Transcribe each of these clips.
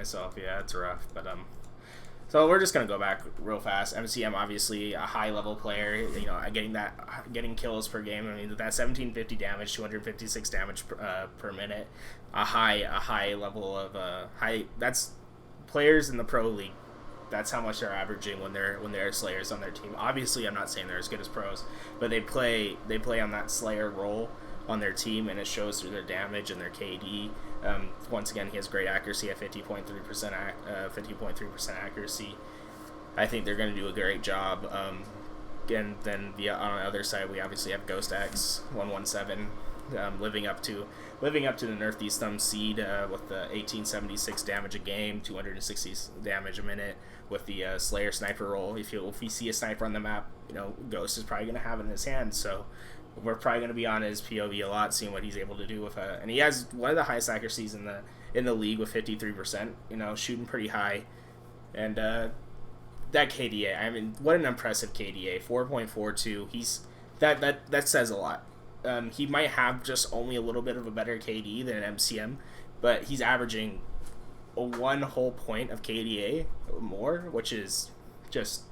myself. Yeah, it's rough, but So we're just gonna go back real fast. MCM obviously a high level player. You know, getting kills per game. I mean that 1750 damage, 256 damage per minute. A high level of high. That's players in the pro league. That's how much they're averaging when they're slayers on their team. Obviously, I'm not saying they're as good as pros, but they play on that slayer role on their team, and it shows through their damage and their KD. Once again, he has great accuracy at 50.3%, 50.3% accuracy. I think they're going to do a great job. And then on the other side, we obviously have Ghost X 117, living up to the Nerf These Thumbs seed with the 1876 damage a game, 260 damage a minute with the Slayer sniper role. If you see a sniper on the map, you know Ghost is probably going to have it in his hand. So we're probably going to be on his POV a lot, seeing what he's able to do with and he has one of the highest accuracies in the league with 53%. You know, shooting pretty high, and that KDA. I mean, what an impressive KDA, 4.42. That says a lot. He might have just only a little bit of a better KD than an MCM, but he's averaging one whole point of KDA more, which is just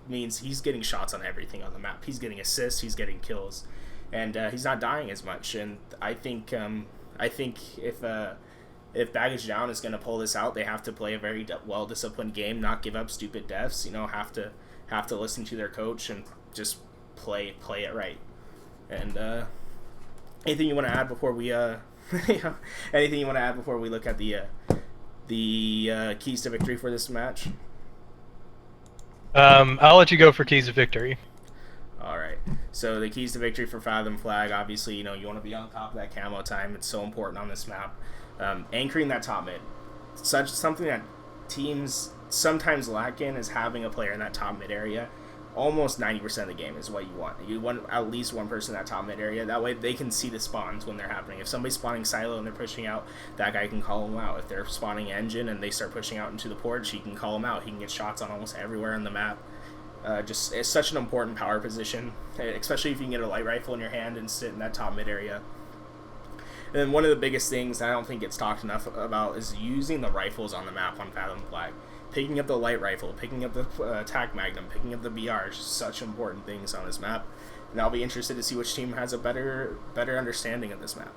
means he's getting shots on everything on the map. He's getting assists, he's getting kills, and he's not dying as much. And I think if Baggage Down is going to pull this out, they have to play a very well disciplined game, not give up stupid deaths. You know, have to listen to their coach and just play it right. And anything you want to add before we anything you want to add before we look at the keys to victory for this match? I'll let you go for keys to victory. All right. So the keys to victory for Fathom Flag, obviously, you know, you want to be on top of that camo time. It's so important on this map. Anchoring that top mid, something that teams sometimes lack in is having a player in that top mid area. Almost 90% of the game is what you want. You want at least one person in that top mid area. That way they can see the spawns when they're happening. If somebody's spawning silo and they're pushing out, that guy can call them out. If they're spawning engine and they start pushing out into the porch, he can call them out. He can get shots on almost everywhere on the map. Just it's such an important power position, especially if you can get a light rifle in your hand and sit in that top mid area. And then one of the biggest things I don't think gets talked enough about is using the rifles on the map on Fathom Flag. Picking up the light rifle, picking up the attack magnum, picking up the BR, such important things on this map. And I'll be interested to see which team has a better understanding of this map.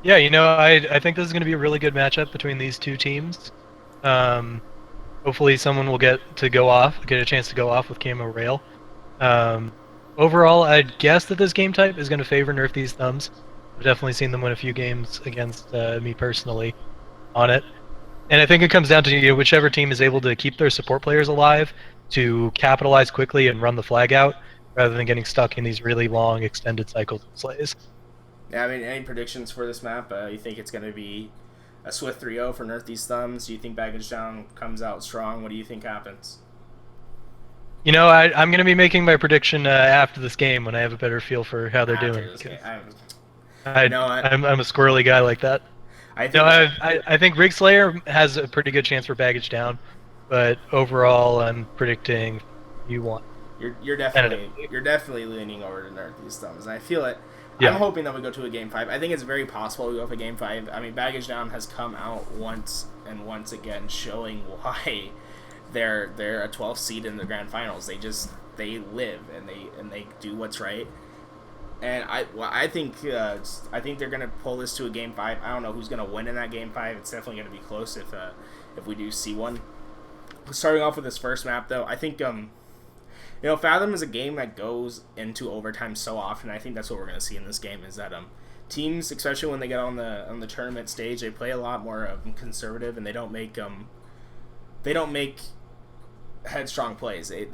Yeah, you know, I think this is going to be a really good matchup between these two teams. Hopefully someone will get a chance to go off with Camo Rail. Overall, I'd guess that this game type is going to favor Nerf These Thumbs. I've definitely seen them win a few games against me personally on it. And I think it comes down to whichever team is able to keep their support players alive to capitalize quickly and run the flag out rather than getting stuck in these really long extended cycles of slays. Yeah, I mean, any predictions for this map? You think it's going to be a swift 3-0 for Nerf These Thumbs? Do you think Baggage Down comes out strong? What do you think happens? You know, I'm going to be making my prediction after this game when I have a better feel for how they're doing. I'm a squirrely guy like that. I think Rig Slayer has a pretty good chance for Baggage Down, but overall, I'm predicting you won. You're definitely leaning over to Nerf These Thumbs, and I feel it. Yeah. I'm hoping that we go to a game 5. I think it's very possible we go for game 5. I mean, Baggage Down has come out once again, showing why they're a 12th seed in the grand finals. They live and they do what's right. And I think they're gonna pull this to a game 5. I don't know who's gonna win in that game 5. It's definitely gonna be close if we do see one. Starting off with this first map, though, I think Fathom is a game that goes into overtime so often. I think that's what we're gonna see in this game is that teams, especially when they get on the tournament stage, they play a lot more conservative and they don't make headstrong plays. They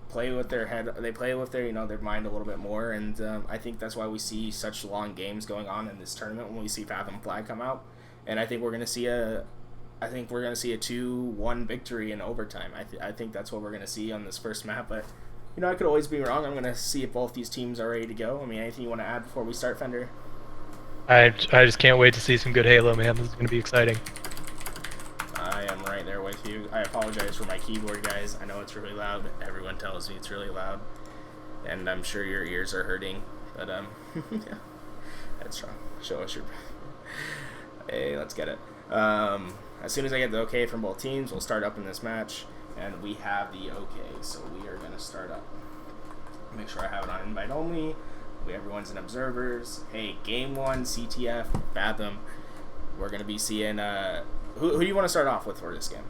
play with their head. They play with their their mind a little bit more, and I think that's why we see such long games going on in this tournament when we see Fathom Flag come out. And I think we're gonna see a 2-1 victory in overtime. I think that's what we're gonna see on this first map. But I could always be wrong. I'm gonna see if both these teams are ready to go. I mean, anything you want to add before we start, Fender? I just can't wait to see some good Halo, man. This is gonna be exciting. I am right there with you. I apologize for my keyboard, guys. I know it's really loud. Everyone tells me it's really loud, and I'm sure your ears are hurting. But yeah, that's wrong. Show us your. Hey, let's get it. As soon as I get the okay from both teams, we'll start up in this match. And we have the okay, so we are going to start up. Make sure I have it on invite only. Everyone's in observers. Hey, game 1, CTF, Fathom. We're going to be seeing... who do you want to start off with for this game?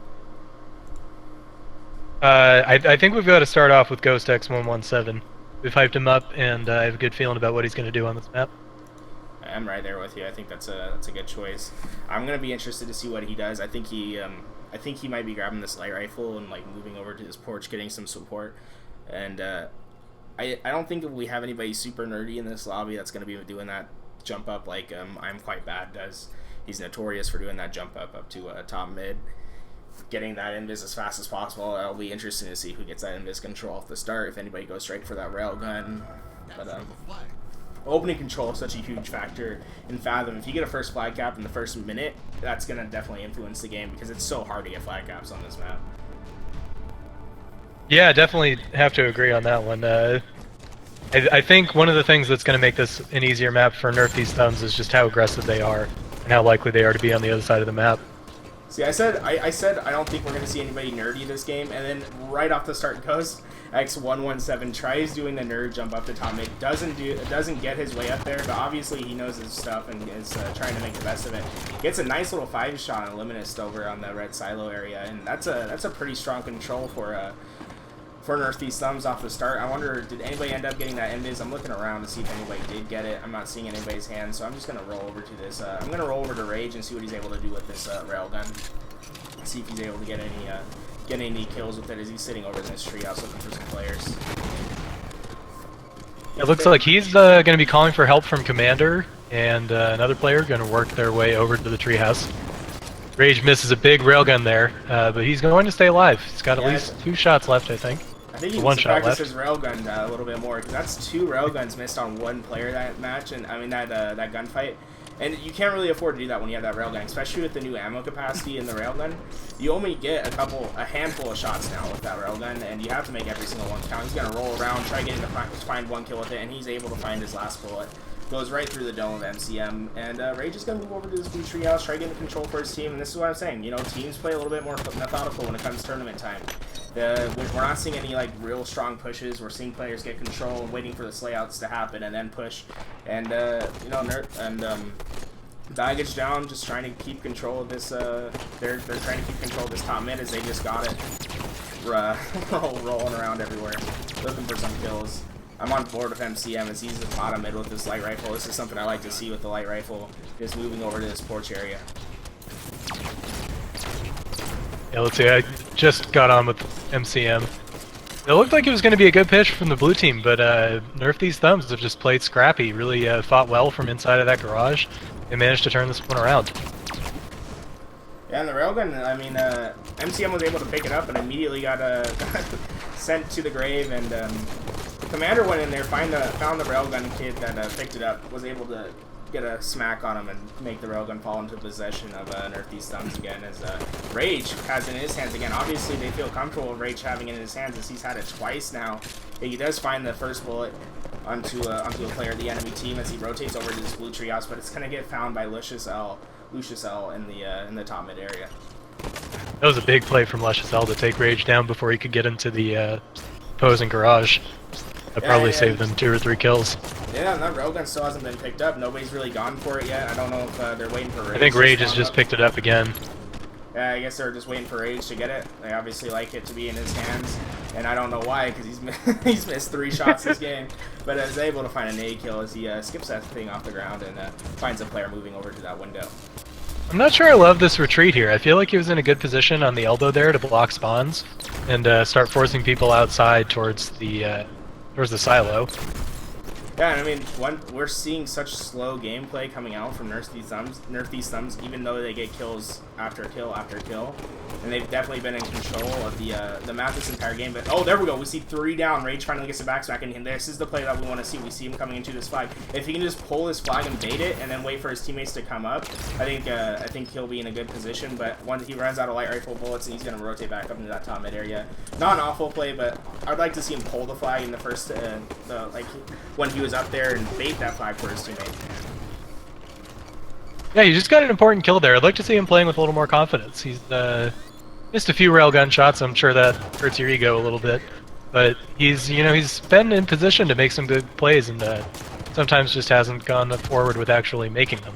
I think we've got to start off with Ghost X117. We've hyped him up, and I have a good feeling about what he's going to do on this map. I'm right there with you. I think that's a good choice. I'm going to be interested to see what he does. I think he might be grabbing this light rifle and like moving over to this porch, getting some support. And I don't think we have anybody super nerdy in this lobby that's going to be doing that jump up like I'm Quite Bad does. He's notorious for doing that jump up to top mid, getting that invis as fast as possible. It'll be interesting to see who gets that invis control off the start, if anybody goes straight for that railgun. But opening control is such a huge factor in Fathom. If you get a first flag cap in the first minute, that's going to definitely influence the game because it's so hard to get flag caps on this map. Yeah, definitely have to agree on that one. I think one of the things that's going to make this an easier map for Nerf these thumbs is just how aggressive they are and how likely they are to be on the other side of the map. See, I said I don't think we're going to see anybody nerdy this game, and then right off the start goes X117, tries doing the nerd jump up to top mid, doesn't get his way up there, but obviously he knows his stuff and is trying to make the best of it. Gets a nice little 5-shot on Luminous over on the red silo area, and that's a pretty strong control for Nerf these thumbs off the start. I wonder, did anybody end up getting that invis? I'm looking around to see if anybody did get it. I'm not seeing anybody's hand, so I'm just going to roll over to this. I'm going to roll over to Rage and see what he's able to do with this railgun. See if he's able to get any kills with it as he's sitting over in this treehouse looking for some players. It looks like he's going to be calling for help from Commander, and another player going to work their way over to the treehouse. Rage misses a big railgun there, but he's going to stay alive. He's got at least 2 shots left, I think. I think he needs to practice his railgun a little bit more, because that's 2 railguns missed on 1 player that match, and I mean that gunfight. And you can't really afford to do that when you have that railgun, especially with the new ammo capacity in the railgun. You only get a handful of shots now with that railgun, and you have to make every single one count. He's gonna roll around, try getting to find 1 kill with it, and he's able to find his last bullet. Goes right through the dome of MCM, and Rage is going to move over to this blue treehouse, try getting control for his team, and this is what I'm saying, you know, teams play a little bit more methodical when it comes to tournament time. We're not seeing any, like, real strong pushes. We're seeing players get control and waiting for the slayouts to happen and then push. And, you know, Baggage down, just trying to keep control of this, they're trying to keep control of this top mid as they just got it rolling around everywhere, looking for some kills. I'm on board with MCM as he's at the bottom mid with this light rifle. This is something I like to see with the light rifle, just moving over to this porch area. Yeah, let's see, I just got on with MCM. It looked like it was going to be a good pitch from the blue team, but Nerf these thumbs have just played scrappy, really fought well from inside of that garage. They managed to turn this one around. Yeah, and the railgun, I mean, MCM was able to pick it up and immediately got sent to the grave, and Commander went in there, found the railgun kid that picked it up, was able to get a smack on him and make the railgun fall into possession of Nerf these thumbs again, as Rage has it in his hands again. Obviously, they feel comfortable with Rage having it in his hands as he's had it twice now. He does find the first bullet onto a player of the enemy team as he rotates over to this blue treehouse, but it's going to get found by Lucius L in the top mid area. That was a big play from Lucius L to take Rage down before he could get into the opposing garage. That probably saved them 2 or 3 kills. Yeah, and that railgun still hasn't been picked up. Nobody's really gone for it yet. I don't know if they're waiting for Rage. I think Rage has just picked it up again. Yeah, I guess they're just waiting for Rage to get it. They obviously like it to be in his hands, and I don't know why, because he's missed 3 shots this game. But is able to find a nade kill as he skips that thing off the ground and finds a player moving over to that window. I'm not sure I love this retreat here. I feel like he was in a good position on the elbow there to block spawns and start forcing people outside towards the silo. Yeah, and I mean, we're seeing such slow gameplay coming out from Nerf these thumbs, even though they get kills after kill after kill, and they've definitely been in control of the map this entire game. But oh, there we go. We see 3 down. Rage finally gets a backsmack, and this is the play that we want to see. We see him coming into this flag. If he can just pull this flag and bait it, and then wait for his teammates to come up, I think he'll be in a good position. But once he runs out of light rifle bullets, and he's going to rotate back up into that top mid area. Not an awful play, but I'd like to see him pull the flag in the first, when he was up there and bait that flag for his teammate. Yeah, you just got an important kill there. I'd like to see him playing with a little more confidence. He's missed a few railgun shots. I'm sure that hurts your ego a little bit, but he's been in position to make some good plays, and sometimes just hasn't gone forward with actually making them.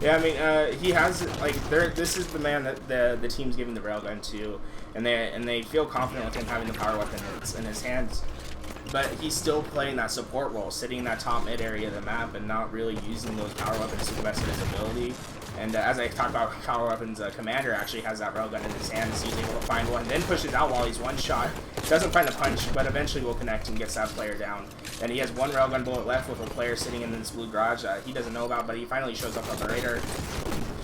Yeah, I mean, he has this is the man that the team's giving the railgun to, and they feel confident with him having the power weapon in his hands. But he's still playing that support role, sitting in that top mid area of the map and not really using those power weapons to the best of his ability. And as I talked about power weapons, Commander actually has that railgun in his hands. He's able to find one, then pushes out while he's one shot. Doesn't find the punch, but eventually will connect and gets that player down. And he has one railgun bullet left with a player sitting in this blue garage he doesn't know about, but he finally shows up on the radar.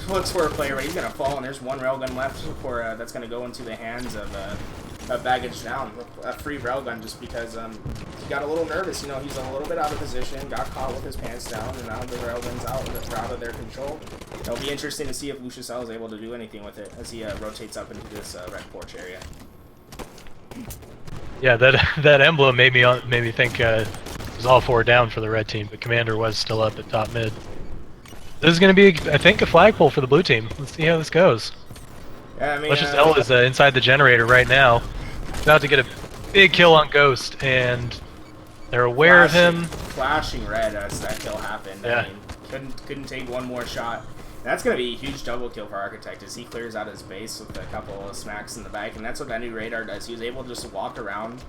Looks for a player, but he's going to fall, and there's one railgun left for that's going to go into the hands of Baggage Down, a free railgun, just because he got a little nervous. You know, he's a little bit out of position, got caught with his pants down, and now the railgun's out of their control. It'll be interesting to see if Lucius L is able to do anything with it as he rotates up into this red porch area. Yeah, that emblem made me think it was all 4 down for the red team, but Commander was still up at top mid. This is going to be, I think, a flagpole for the blue team. Let's see how this goes. Yeah, I mean, Lucius L is inside the generator right now, about to get a big kill on Ghost, and they're aware of him. Flashing red as that kill happened. Yeah. I mean, couldn't take one more shot. That's going to be a huge double kill for Architect as he clears out his base with a couple of smacks in the back, and that's what that new radar does. He was able to just walk around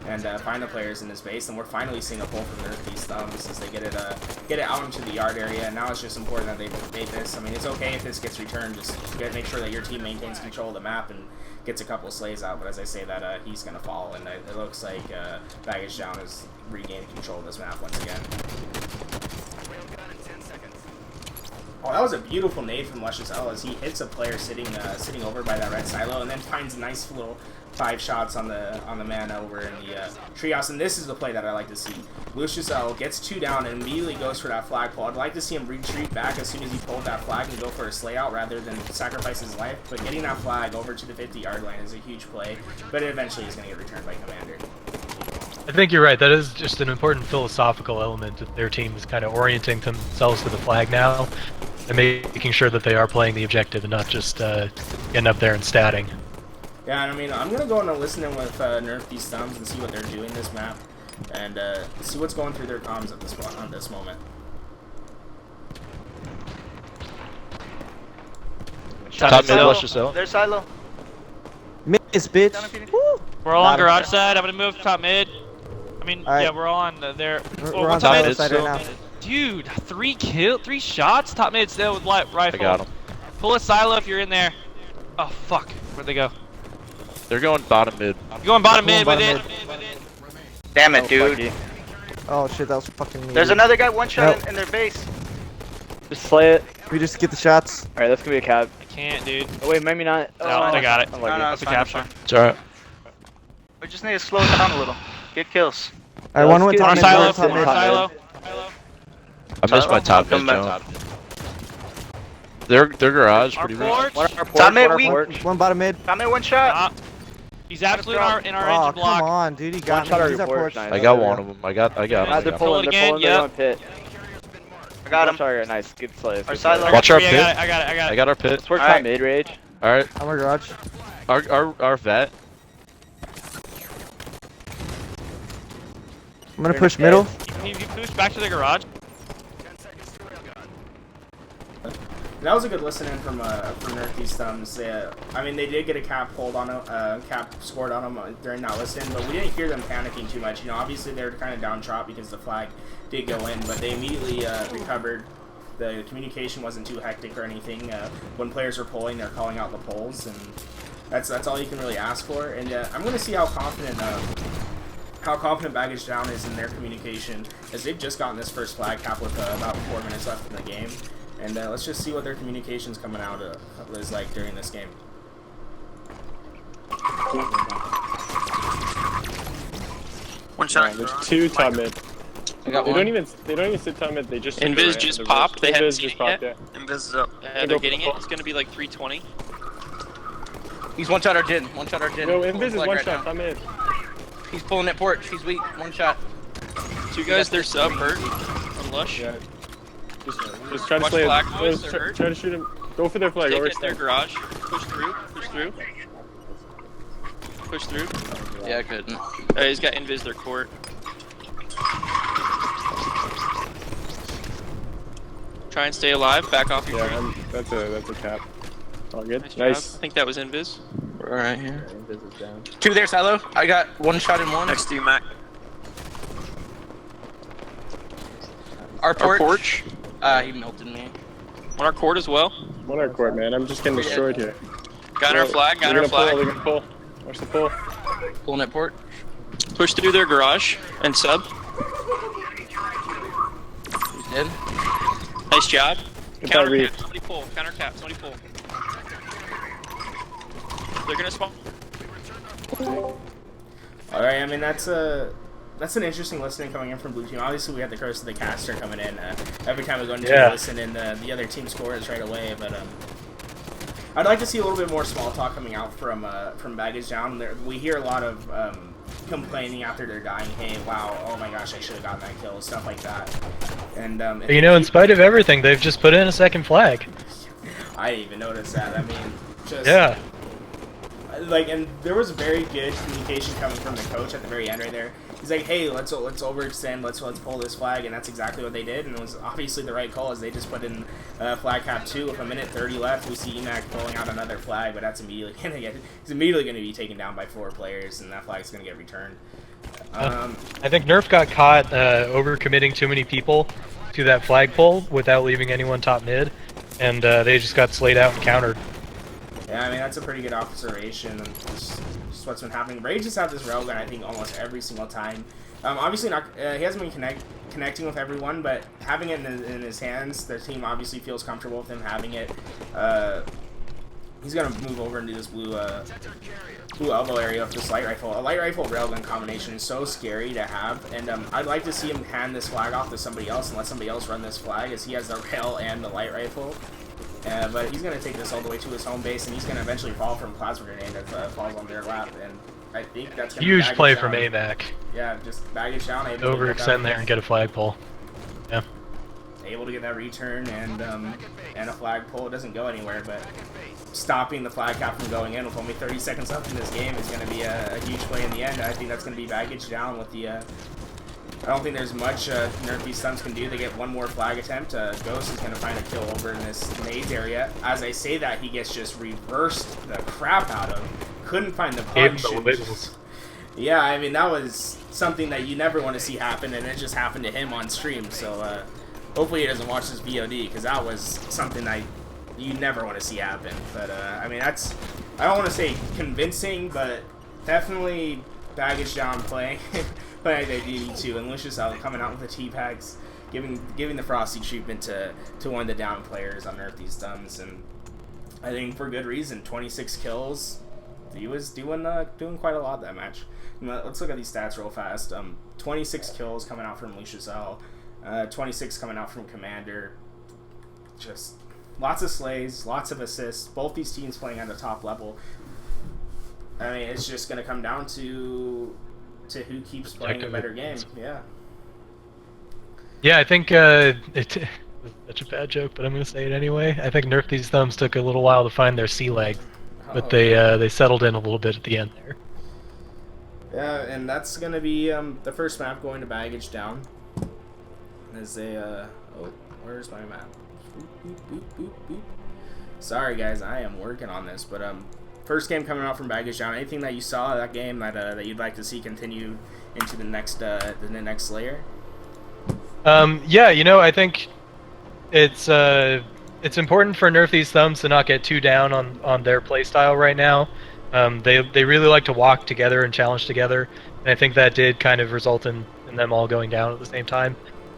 and find the players in his base, and we're finally seeing a pull from Nerf these thumbs as they get it out into the yard area, and now it's just important that they made this. I mean, it's okay if this gets returned, just make sure that your team maintains control of the map and gets a couple slays out, but as I say that, he's going to fall, and it looks like Baggage Down has regained control of this map once again. Oh, that was a beautiful nade from Luscious L as he hits a player sitting over by that red silo, and then finds nice little 5 shots on the man over in the treehouse. And this is the play that I like to see. Lucius L gets 2 down and immediately goes for that flagpole. I'd like to see him retreat back as soon as he pulled that flag and go for a slay out rather than sacrifice his life. But getting that flag over to the 50-yard line is a huge play, but it eventually is going to get returned by Commander. I think you're right. That is just an important philosophical element that their team is kind of orienting themselves to the flag now and making sure that they are playing the objective and not just getting up there and statting. Yeah, and I mean, I'm going to go and listen in with Nerf these thumbs and see what they're doing this map and see what's going through their comms at this moment. Top mid, Luscious L. There's Silo. Miss, bitch. Woo. We're all on garage side. I'm gonna move top mid. I mean, right. yeah, we're all on there. We're on top mid side right now. Dude, 3 shots. Top mid still with rifle. I got him. Pull a silo if you're in there. Oh fuck, where'd they go? They're going bottom mid. You're going bottom mid with it. Damn it, dude. Oh shit, that was fucking me. There's another guy one shot in their base. Just slay it. We just get the shots. Alright, that's gonna be a cab. I can't, dude. Oh wait, maybe not. No, I got it. No, That's a capture. It's alright. We just need to slow it down a little. Get kills. Alright, one went top On mid, silo, one top on mid. silo. I missed my top mid, Joe. Their garage, Our pretty porch. One our porch, Top mid, one our weak. porch. One bottom mid. Top mid, one shot. He's absolutely in our Oh, engine block. come on, dude. He One got shot me. on He's your our porch. porch. Nice. I got one of them. I got They're Pull pulling, it they're again, pulling, they're going pit. I got him. Sorry, nice, good slay. Our silo. Watch our Three, pit. I got it. I got our pit. Let's work Alright. top mid rage. Alright. I'm our garage. Our vet. I'm gonna push middle. He pushed back to the garage. That was a good listen in from Nerf these thumbs. I mean, they did get a cap pulled on him, cap scored on him during that listen, but we didn't hear them panicking too much. You know, obviously they were kind of downtrot because the flag did go in, but they immediately recovered. The communication wasn't too hectic or anything. When players were pulling, they're calling out the pulls, and that's all you can really ask for. And I'm going to see how confident Baggage Down is in their communication, as they've just gotten this first flag cap with about 4 minutes left in the game. And let's just see what their communication's coming out is like during this game. One shot. There's 2 top mid. I got They one. don't even sit top mid. They just Invis just popped. They haven't seen it yet. Yeah. Invis is up. They're getting it. It's gonna be like 320. He's one shot our Jin. One shot our Jin. No, Pulling Invis is flag one right shot. now. Top mid. He's pulling that porch. He's weak. One shot. 2 guys, they're sub hurt on Lush. Yeah. Just try to Watch slay black him. boys, Just they're hurt. try to shoot him. Go for their flag. Take it, Overextend. their garage. Push through. Push through. Push through. Yeah, I couldn't. He's got invis their court. Try and stay alive. Back off your Yeah, tree. that's a cap. All good. Nice. Nice. Job. I think that was invis. We're right here. 2 there, Silo. I got 1 shot in 1. Next to you, Mac. Our porch. Our porch. He melted me. On our court as well. One our court, man. I'm just getting destroyed here. Got our flag. Got our flag. They're gonna pull. Watch the pull. Pulling at port. Push through their garage and sub. He's dead. Nice job. Get that Counter reef. cap. Somebody pull. Counter cap. Somebody pull. They're gonna spawn. All right, I mean that's an interesting listening coming in from blue team. Obviously, we had the curse of the caster coming in. Every time we go into a listen, and the other team scores right away. But I'd like to see a little bit more small talk coming out from Baggage Down. We hear a lot of complaining after they're dying. Hey, wow, oh my gosh, I should have gotten that kill, stuff like that. And You know, in spite of everything, they've just put in a second flag. I didn't even notice that. I mean, just Yeah. Like, and there was very good communication coming from the coach at the very end right there. He's like, hey, let's overextend, let's pull this flag, and that's exactly what they did, and it was obviously the right call as they just put in flag cap 2. With a minute 30 left, we see Emac pulling out another flag, but that's immediately going to be taken down by 4 players, and that flag's going to get returned. I think Nerf got caught overcommitting too many people to that flagpole without leaving anyone top mid, and they just got slayed out and countered. Yeah, I mean, that's a pretty good observation. Just what's been happening. Rage has had this railgun, I think, almost every single time. Obviously, not he hasn't been connecting with everyone, but having it in his hands, the team obviously feels comfortable with him having it. He's going to move over into this blue elbow area with this light rifle. A light rifle railgun combination is so scary to have, and I'd like to see him hand this flag off to somebody else and let somebody else run this flag, as he has the rail and the light rifle. But he's going to take this all the way to his home base, and he's going to eventually fall from plasma grenade that falls on their lap. And I think that's going to Huge play from AMAC. Yeah, just baggage down. Overextend there and get a flagpole. Yeah. Able to get that return and a flag pull. It doesn't go anywhere, but stopping the flag cap from going in with only 30 seconds left in this game is going to be a huge play in the end. I think that's going to be baggage down with the. I don't think there's much Nerf these stuns can do. They get one more flag attempt. Ghost is going to find a kill over in this maze area. As I say that, he gets just reversed the crap out of. Couldn't find the punch. Yeah, I mean, that was something that you never want to see happen, and it just happened to him on stream. So hopefully he doesn't watch this VOD, because that was something that you never want to see happen. But I mean, that's, I don't want to say convincing, but definitely baggage down playing. But they need to, and Lucius coming out with the T-Packs, giving the Frosty treatment to one of the down players on Nerf these thumbs, and I think for good reason. 26 kills. He was doing quite a lot that match. Let's look at these stats real fast. 26 kills coming out from Lucius L. 26 coming out from Commander. Just lots of slays, lots of assists. Both these teams playing at the top level. I mean, it's just going to come down to who keeps playing a better game. Yeah. Yeah, I think it's such a bad joke, but I'm going to say it anyway. I think Nerf these thumbs took a little while to find their sea leg, but they settled in a little bit at the end there. Yeah, and that's going to be the first map going to baggage down. As they oh, where's my map? Boop, boop, boop, boop. Sorry guys, I am working on this, but first game coming out from baggage down. Anything that you saw that game that you'd like to see continue into the next layer? Yeah, you know, I think it's important for Nerf these thumbs to not get too down on their playstyle right now. They really like to walk together and challenge together, and I think that did kind of result in them all going down at the same time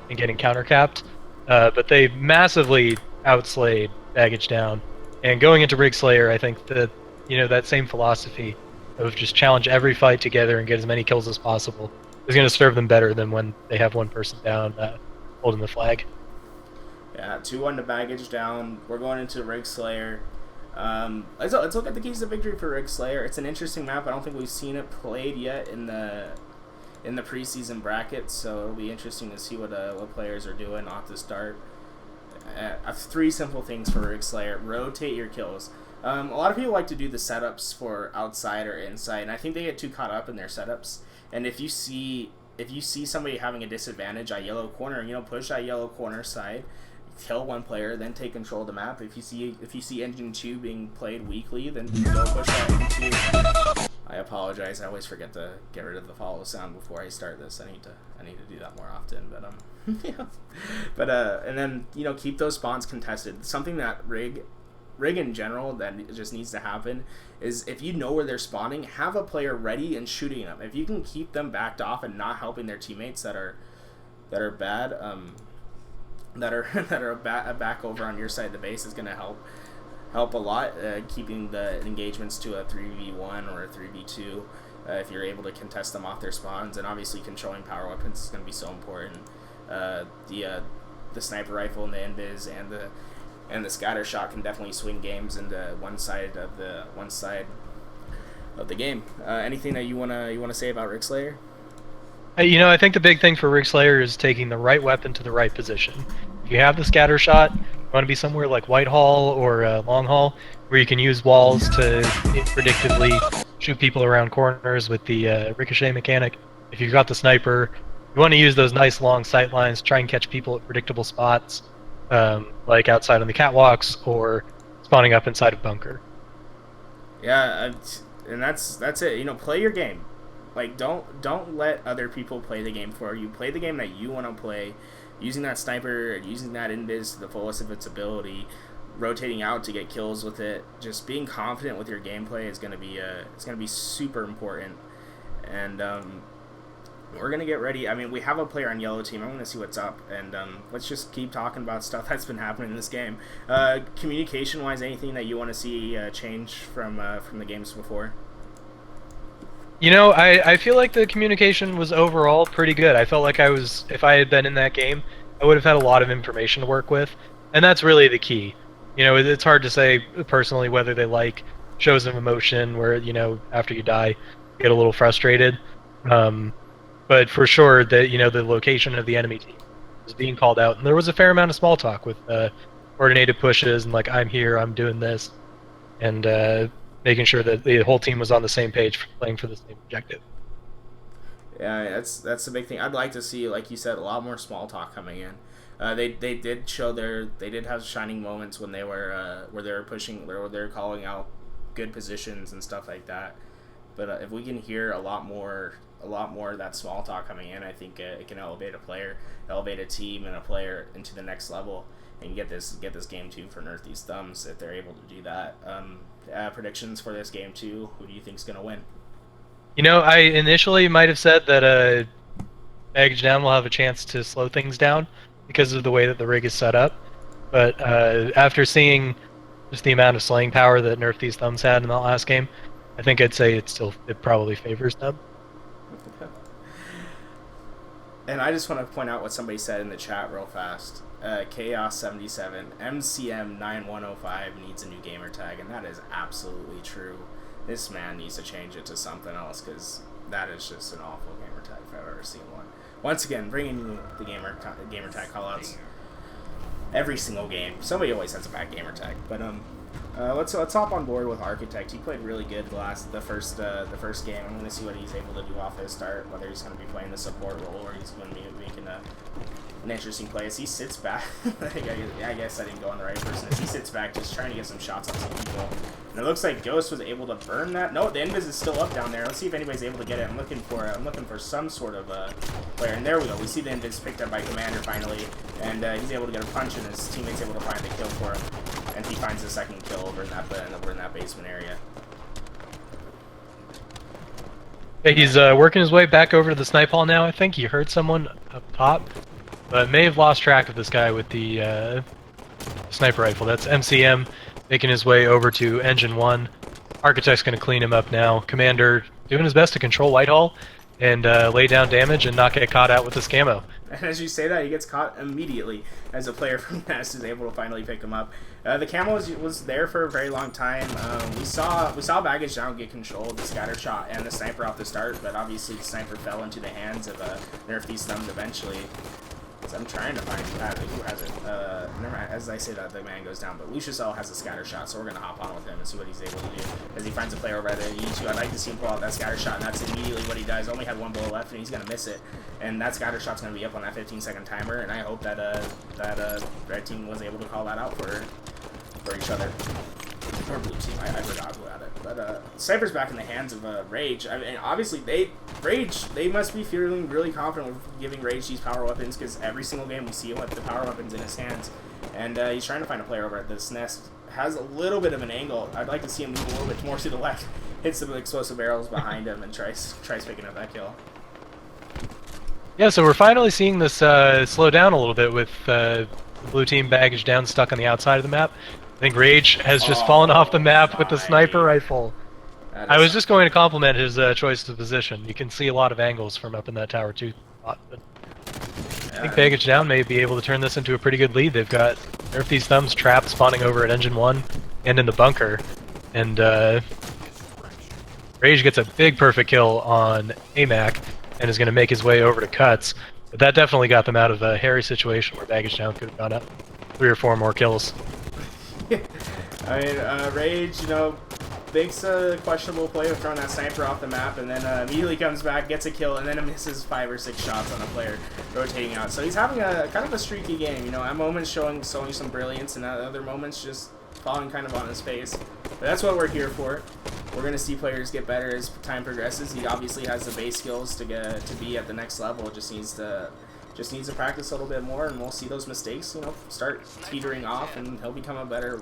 and getting counter-capped. But they massively outslayed baggage down, and going into Rig Slayer, I think that, you know, that same philosophy of just challenge every fight together and get as many kills as possible is going to serve them better than when they have one person down holding the flag. Yeah, 2-1 to baggage down. We're going into Rig Slayer. Let's look at the keys to victory for Rig Slayer. It's an interesting map. I don't think we've seen it played yet in the preseason brackets, so it'll be interesting to see what players are doing off the start. 3 simple things for Rig Slayer. Rotate your kills. A lot of people like to do the setups for outside or inside, and I think they get too caught up in their setups. And if you see somebody having a disadvantage at yellow corner, push that yellow corner side, kill one player, then take control of the map. If you see engine 2 being played weakly, then go push that into. I apologize. I always forget to get rid of the follow sound before I start this. I need to do that more often. But yeah. But and then keep those spawns contested. Something that Rig in general that just needs to happen is if you know where they're spawning, have a player ready and shooting them. If you can keep them backed off and not helping their teammates that are bad, that are back over on your side of the base is going to help a lot. Keeping the engagements to a 3v1 or a 3v2 if you're able to contest them off their spawns, and obviously controlling power weapons is going to be so important. The sniper rifle and the invis and the scatter shot can definitely swing games into one side of the game. Anything that you wanna say about Rig Slayer? I think the big thing for Rig Slayer is taking the right weapon to the right position. If you have the scatter shot, you want to be somewhere like Whitehall or Long Hall, where you can use walls to predictably shoot people around corners with the ricochet mechanic. If you've got the sniper, you want to use those nice long sight lines, try and catch people at predictable spots. Like outside on the catwalks or spawning up inside a bunker. Yeah, and that's it. Play your game. Like don't let other people play the game for you. Play the game that you want to play, using that sniper, using that invis to the fullest of its ability, rotating out to get kills with it. Just being confident with your gameplay is gonna be super important. And we're going to get ready. I mean, we have a player on yellow team. I'm going to see what's up, and let's just keep talking about stuff that's been happening in this game. Communication-wise, anything that you want to see change from the games before? I feel like the communication was overall pretty good. I felt like if I had been in that game, I would have had a lot of information to work with, and that's really the key. It's hard to say personally whether they like shows of emotion where, after you die, you get a little frustrated. But for sure that the location of the enemy team was being called out, and there was a fair amount of small talk with coordinated pushes and like I'm here, I'm doing this, and making sure that the whole team was on the same page for playing for the same objective. Yeah, that's the big thing. I'd like to see, like you said, a lot more small talk coming in. They did have shining moments when they were where they were pushing, where they were calling out good positions and stuff like that. But if we can hear a lot more of that small talk coming in, I think it can elevate a player, elevate a team and a player into the next level, and get this game 2 for Nerf These Thumbs if they're able to do that. Predictions for this game 2, who do you think's gonna win? I initially might have said that Edge Down will have a chance to slow things down because of the way that the rig is set up, but after seeing just the amount of slaying power that Nerf These Thumbs had in that last game, I think I'd say it probably favors them. And I just want to point out what somebody said in the chat real fast. Chaos77, MCM9105 needs a new gamer tag, and that is absolutely true. This man needs to change it to something else, because that is just an awful gamer tag if I've ever seen one. Once again, bringing you the gamer tag callouts every single game. Somebody always has a bad gamer tag, but let's hop on board with Architect. He played really good the first game. I'm going to see what he's able to do off his start, whether he's going to be playing the support role or he's going to be making an interesting play. As he sits back, I guess I didn't go on the right person. As he sits back, just trying to get some shots on some people. And it looks like Ghost was able to burn that. No, the invis is still up down there. Let's see if anybody's able to get it. I'm looking for some sort of player. And there we go. We see the invis picked up by Commander finally, and he's able to get a punch, and his teammate's able to find the kill for him. And he finds the second kill over in that basement area. Yeah, he's working his way back over to the snipe hall now. I think he heard someone up top, but may have lost track of this guy with the sniper rifle. That's MCM making his way over to Engine 1. Architect's going to clean him up now. Commander doing his best to control Whitehall and lay down damage and not get caught out with this camo. And as you say that, he gets caught immediately as a player from Nest is able to finally pick him up. The camo was there for a very long time. We saw Baggage Down get control of the scatter shot and the sniper off the start, but obviously the sniper fell into the hands of Nerf These Thumbs eventually. is. I'm trying to find who has it. Never mind, as I say that, the man goes down, but Lucius L has a scatter shot, so we're going to hop on with him and see what he's able to do. As he finds a player over at the E2, I'd like to see him pull out that scatter shot, and that's immediately what he does. Only had one bullet left, and he's going to miss it. And that scatter shot's going to be up on that 15-second timer, and I hope that red team was able to call that out for each other. Or blue team, I forgot who had it. But Cypher's back in the hands of Rage. I mean, obviously, they must be feeling really confident with giving Rage these power weapons, because every single game we see him with the power weapons in his hands. And he's trying to find a player over at this nest. Has a little bit of an angle. I'd like to see him move a little bit more to the left. Hit some explosive barrels behind him and tries picking up that kill. Yeah, so we're finally seeing this slow down a little bit with the blue team baggage down, stuck on the outside of the map. I think Rage has just fallen off the map with the sniper rifle. I was just going to compliment his choice of position. You can see a lot of angles from up in that tower 2 spot. But I think baggage down may be able to turn this into a pretty good lead. They've got Nerf these thumbs trapped, spawning over at engine 1 and in the bunker. And Rage gets a big perfect kill on AMAC and is going to make his way over to Cuts. But that definitely got them out of a hairy situation where baggage down could have gone up 3 or 4 more kills. I mean, Rage, you know, makes a questionable play of throwing that sniper off the map, and then immediately comes back, gets a kill, and then misses 5 or 6 shots on a player rotating out. So he's having a kind of a streaky game, you know, at moments showing some brilliance, and at other moments just falling kind of on his face. But that's what we're here for. We're going to see players get better as time progresses. He obviously has the base skills to be at the next level. Just needs to practice a little bit more, and we'll see those mistakes, you know, start teetering off, and he'll become a better,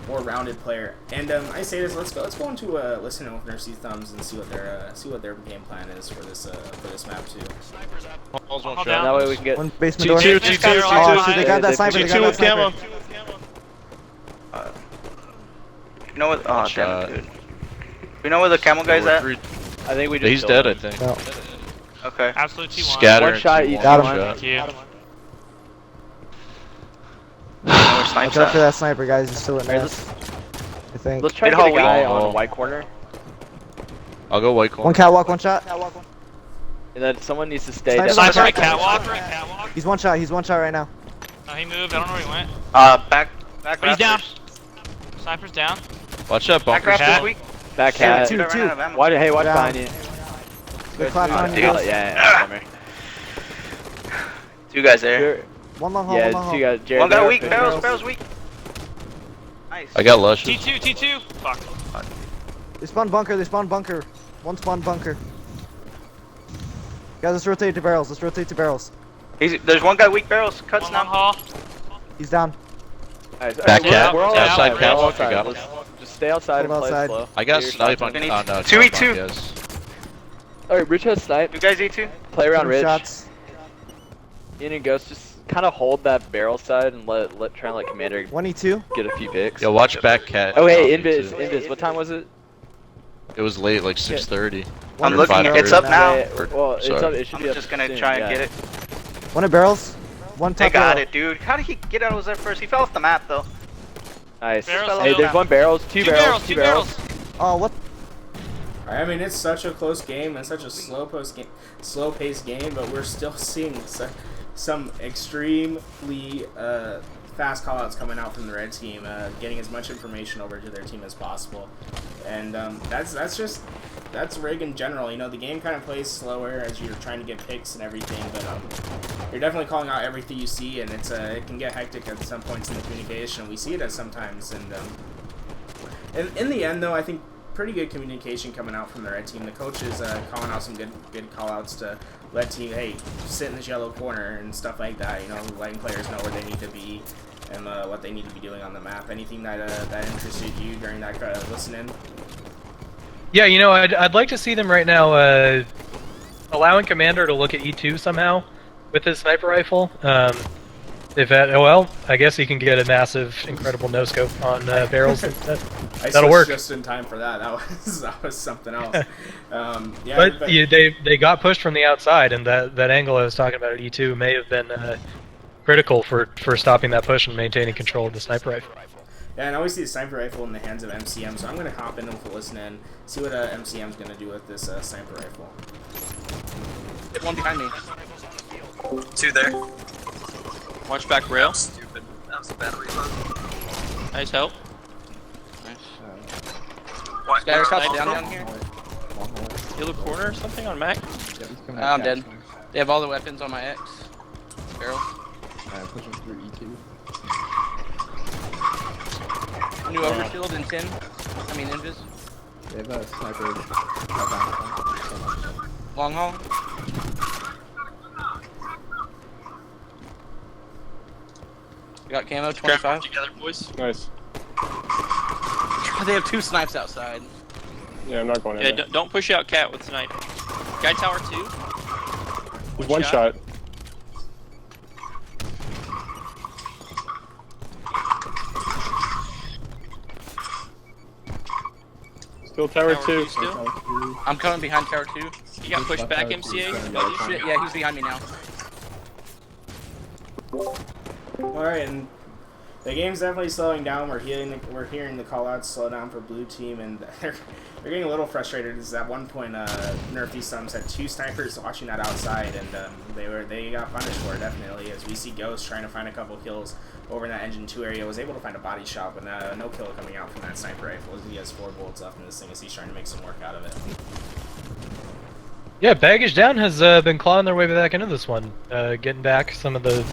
more rounded player. And I say this, let's go into listen with Nerf Thumbs and see what their game plan is for this map too. Almost one shot. That way we can get One basement door. T2. Oh, shit, they got that sniper. They got that sniper. You know what? Oh, damn Shot. it, dude. You know where the camel guy's at? I think we just He's killed dead, him. I think. No. Okay. Absolute T1. Scatter. One shot each. Got him. Thank you. Watch Snipes out for at. that sniper, guys. He's still at nest. I think. Let's try to Get get a hallway. guy on Oh. the white corner. I'll go white corner. One catwalk, one shot. And then someone needs to stay Sniper, down. Sniper sniper. at catwalk. We're at catwalk. He's one shot. He's one shot right now. Oh, he moved. I don't know where he went. Back But he's down. rafters. Sniper's down. Watch that Back bunker. Cat. rafters weak. Back Two, hat. two. Dude, I ran out of ammo. Watch, hey, watch Down. behind you. Good clap on you Yeah, guys. yeah, come here. 2 guys there. Sure. One long hole, Yeah, one long two hole. guys. Jared, One guy there. weak. Barrels weak. Nice. I got lushes. T2. Fuck. They spawn bunker. They spawn bunker. One spawn bunker. Guys, let's rotate to barrels. Let's rotate to barrels. There's one guy weak barrels. Cuts One long now. haul. He's down. Nice. Back Alright, cat. we're all Outside outside. catwalk, We're all you got outside. him. Let's just stay outside and Hold play outside. slow. I got Get your snipe shots on. in. Oh no. 2v2. Yes. Alright, Rich has snipe. You guys E2? Play around Two Rich. shots. Ian and Ghost just kind of hold that barrel side and try and let Commander 1E2. get a few picks. Yo, watch back cat. Oh hey, Off Invis, too. Invis. What time was it? It was late, like 6:30. I'm One looking. barrel. It's up now. Yeah, well, it's Sorry. up. It should I'm be up just gonna soon, try and yeah. get it. One at barrels. One They top got barrel. it, dude. How did he get out of there first? He fell off the map though. Nice. Barrels Hey, still there's down. one barrels, two barrels. Two barrels. Oh, what? I mean, it's such a close game and such a slow-paced game, but we're still seeing some extremely fast callouts coming out from the red team, getting as much information over to their team as possible, and that's rig in general. You know, the game kind of plays slower as you're trying to get picks and everything, but you're definitely calling out everything you see, and it can get hectic at some points in the communication. We see it at sometimes, and in the end, though, I think pretty good communication coming out from the red team. The coach is calling out some good call-outs to let team, hey, sit in this yellow corner and stuff like that. You know, letting players know where they need to be and what they need to be doing on the map. Anything that interested you during that listening? Yeah, you know, I'd like to see them right now allowing Commander to look at E2 somehow with his sniper rifle. They've had, oh well, I guess he can get a massive, incredible no-scope on barrels instead. That'll work. Just in time for that. That was something else. Yeah, But yeah, they got pushed from the outside, and that angle I was talking about at E2 may have been critical for stopping that push and maintaining control of the sniper rifle. Yeah, and I always see the sniper rifle in the hands of MCM, so I'm going to hop in with a listen in, see what MCM's going to do with this sniper rifle. One behind me. 2 there. Watch back rail. Stupid. That was a bad reload. Nice help. Scatter shots down here. Yellow corner or something on Mac? I'm dead. They have all the weapons on my X. Barrel. Pushing through E2. New overshield and 10. I mean invis. They have a sniper. Long haul. We got camo 25. Together, boys. Nice. They have 2 snipes outside. Yeah, I'm not going in Yeah, there. don't push out Cat with snipe. Guy tower 2. There's one shot. Still tower Tower 2. two still? I'm coming behind tower 2. You got pushed back, MCA. Shit, yeah, he's behind me now. Alright, and the game's definitely slowing down. We're hearing the callouts slow down for blue team, and they're getting a little frustrated. Because at one point, Nerf these Thumbs had 2 snipers watching that outside, and they got punished for it definitely. As we see Ghost trying to find a couple kills over in that engine 2 area, was able to find a body shot, but no kill coming out from that sniper rifle. He has 4 bullets left in this thing as he's trying to make some work out of it. Yeah, Baggage Down has been clawing their way back into this one, getting back some of the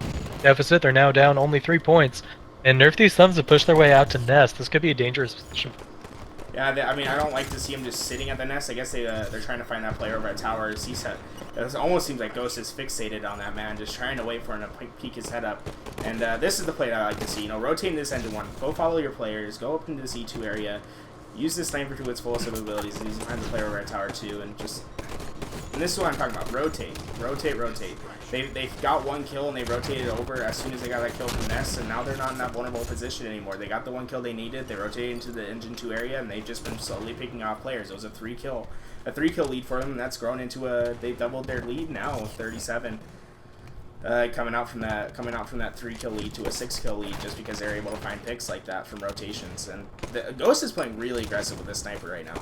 deficit. They're now down only 3 points, and Nerf these Thumbs have pushed their way out to Nest. This could be a dangerous position. Yeah, I mean, I don't like to see him just sitting at the nest. I guess they're trying to find that player over at towers. It almost seems like Ghost is fixated on that man, just trying to wait for him to peek his head up. And this is the play that I like to see. You know, rotating this engine 1. Go follow your players. Go up into the C2 area. Use this sniper to its fullest abilities. And find the player over at tower 2, and just. And this is what I'm talking about. Rotate, rotate, rotate. They got 1 kill and they rotated over as soon as they got that kill from Nest, and now they're not in that vulnerable position anymore. They got the 1 kill they needed. They rotated into the engine 2 area, and they've just been slowly picking off players. It was a 3 kill lead for them, and that's grown into they've doubled their lead now with 37. Coming out from that 3 kill lead to a 6 kill lead, just because they're able to find picks like that from rotations. And the Ghost is playing really aggressive with this sniper right now.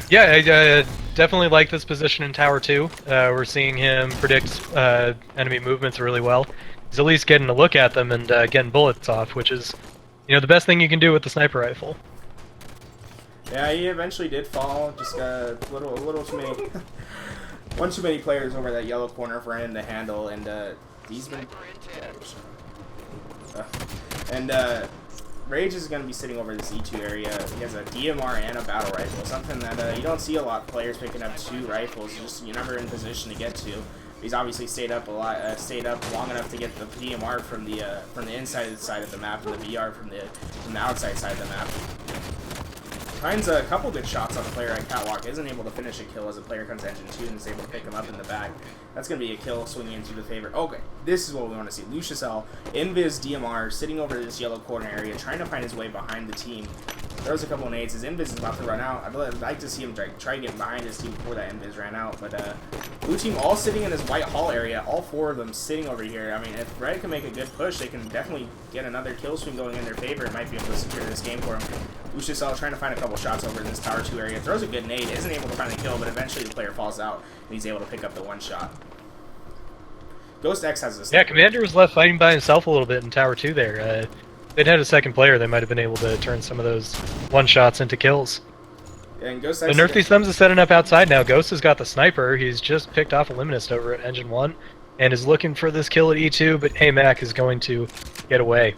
Yeah, I definitely like this position in Tower 2. We're seeing him predict enemy movements really well. He's at least getting a look at them and getting bullets off, which is, you know, the best thing you can do with the sniper rifle. Yeah, he eventually did fall. Just got a little too many, one too many players over that yellow corner for him to handle, and he's been. Rage is going to be sitting over this E2 area. He has a DMR and a battle rifle, something that you don't see a lot of players picking up 2 rifles. Just you're never in position to get to. He's obviously stayed up long enough to get the DMR from the inside side of the map and the VR from the outside side of the map. Finds a couple good shots on the player at Catwalk. Isn't able to finish a kill as a player comes to engine 2 and is able to pick him up in the back. That's going to be a kill swinging into the favor. Okay, this is what we want to see. Lucius L, Invis DMR, sitting over this yellow corner area, trying to find his way behind the team. Throws a couple of nades. His Invis is about to run out. I'd like to see him try to get behind his team before that Invis ran out. But blue team all sitting in this white hall area. All 4 of them sitting over here. I mean, if Red can make a good push, they can definitely get another kill swing going in their favor. It might be able to secure this game for him. Lucius L trying to find a couple shots over in this Tower 2 area. Throws a good nade. Isn't able to find the kill, but eventually the player falls out, and he's able to pick up the 1 shot. Ghost X has this. Yeah, Commander was left fighting by himself a little bit in Tower 2 there. If they'd had a second player, they might have been able to turn some of those 1-shots into kills. And Ghost But X Nerf these Thumbs is setting up outside now. Ghost has got the sniper. He's just picked off a Luminist over at Engine 1 and is looking for this kill at E2, but AMAC is going to get away.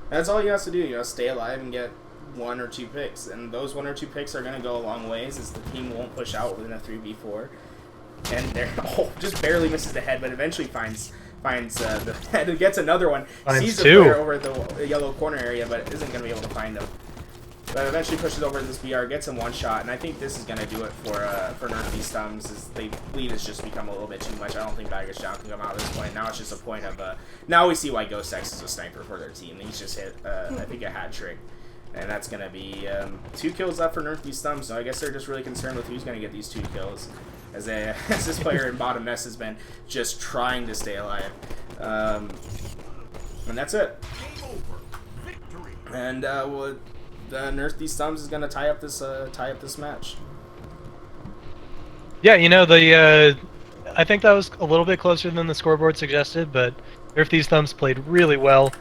That's all he has to do, you know, stay alive and get 1 or 2 picks. And those 1 or 2 picks are going to go a long ways, as the team won't push out within a 3v4. And they're just barely misses the head, but eventually finds the head, gets another one, sees the player over at the yellow corner area, but isn't going to be able to find him. But eventually pushes over this BR, gets him 1 shot, and I think this is going to do it for Nerf these Thumbs. Is the lead has just become a little bit too much. I don't think Baggage Down can come out at this point. Now it's just a point of now we see why Ghost X is a sniper for their team. He's just hit I think a hat trick. And that's going to be 2 kills left for Nerf these Thumbs, so I guess they're just really concerned with who's going to get these 2 kills. As this player in bottom nest has been just trying to stay alive. And that's it. And Nerf these Thumbs is going to tie up this match. Yeah, you know, I think that was a little bit closer than the scoreboard suggested, but Nerf These Thumbs played really well.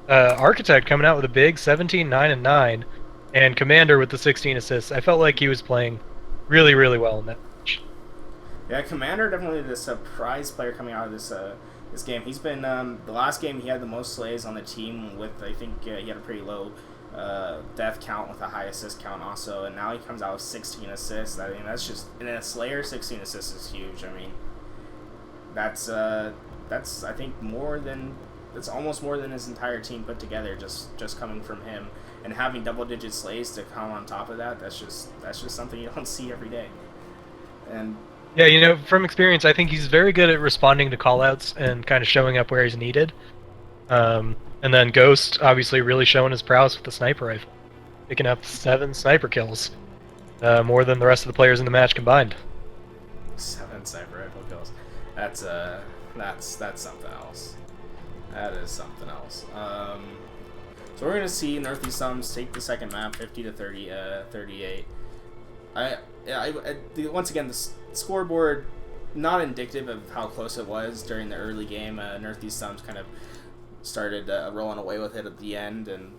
Architect coming out with a big 17, 9, and 9, and Commander with the 16 assists. I felt like he was playing really, really well in that match. Yeah, Commander definitely the surprise player coming out of this this game. He's been the last game he had the most slays on the team with, I think he had a pretty low death count with a high assist count also, and now he comes out with 16 assists. I mean, that's just, in a Slayer, 16 assists is huge. I mean, that's I think that's almost more than his entire team put together, just coming from him, and having double-digit slays to come on top of that. That's just something you don't see every day. And yeah, you know, from experience, I think he's very good at responding to callouts and kind of showing up where he's needed. And then Ghost, obviously, really showing his prowess with the sniper rifle, picking up 7 sniper kills, more than the rest of the players in the match combined. 7 sniper rifle kills. That's something else. That is something else. So we're gonna see Nerf These Thumbs take the second map, 50 to 38. Once again, the scoreboard not indicative of how close it was during the early game. Nerf These Thumbs kind of started rolling away with it at the end, and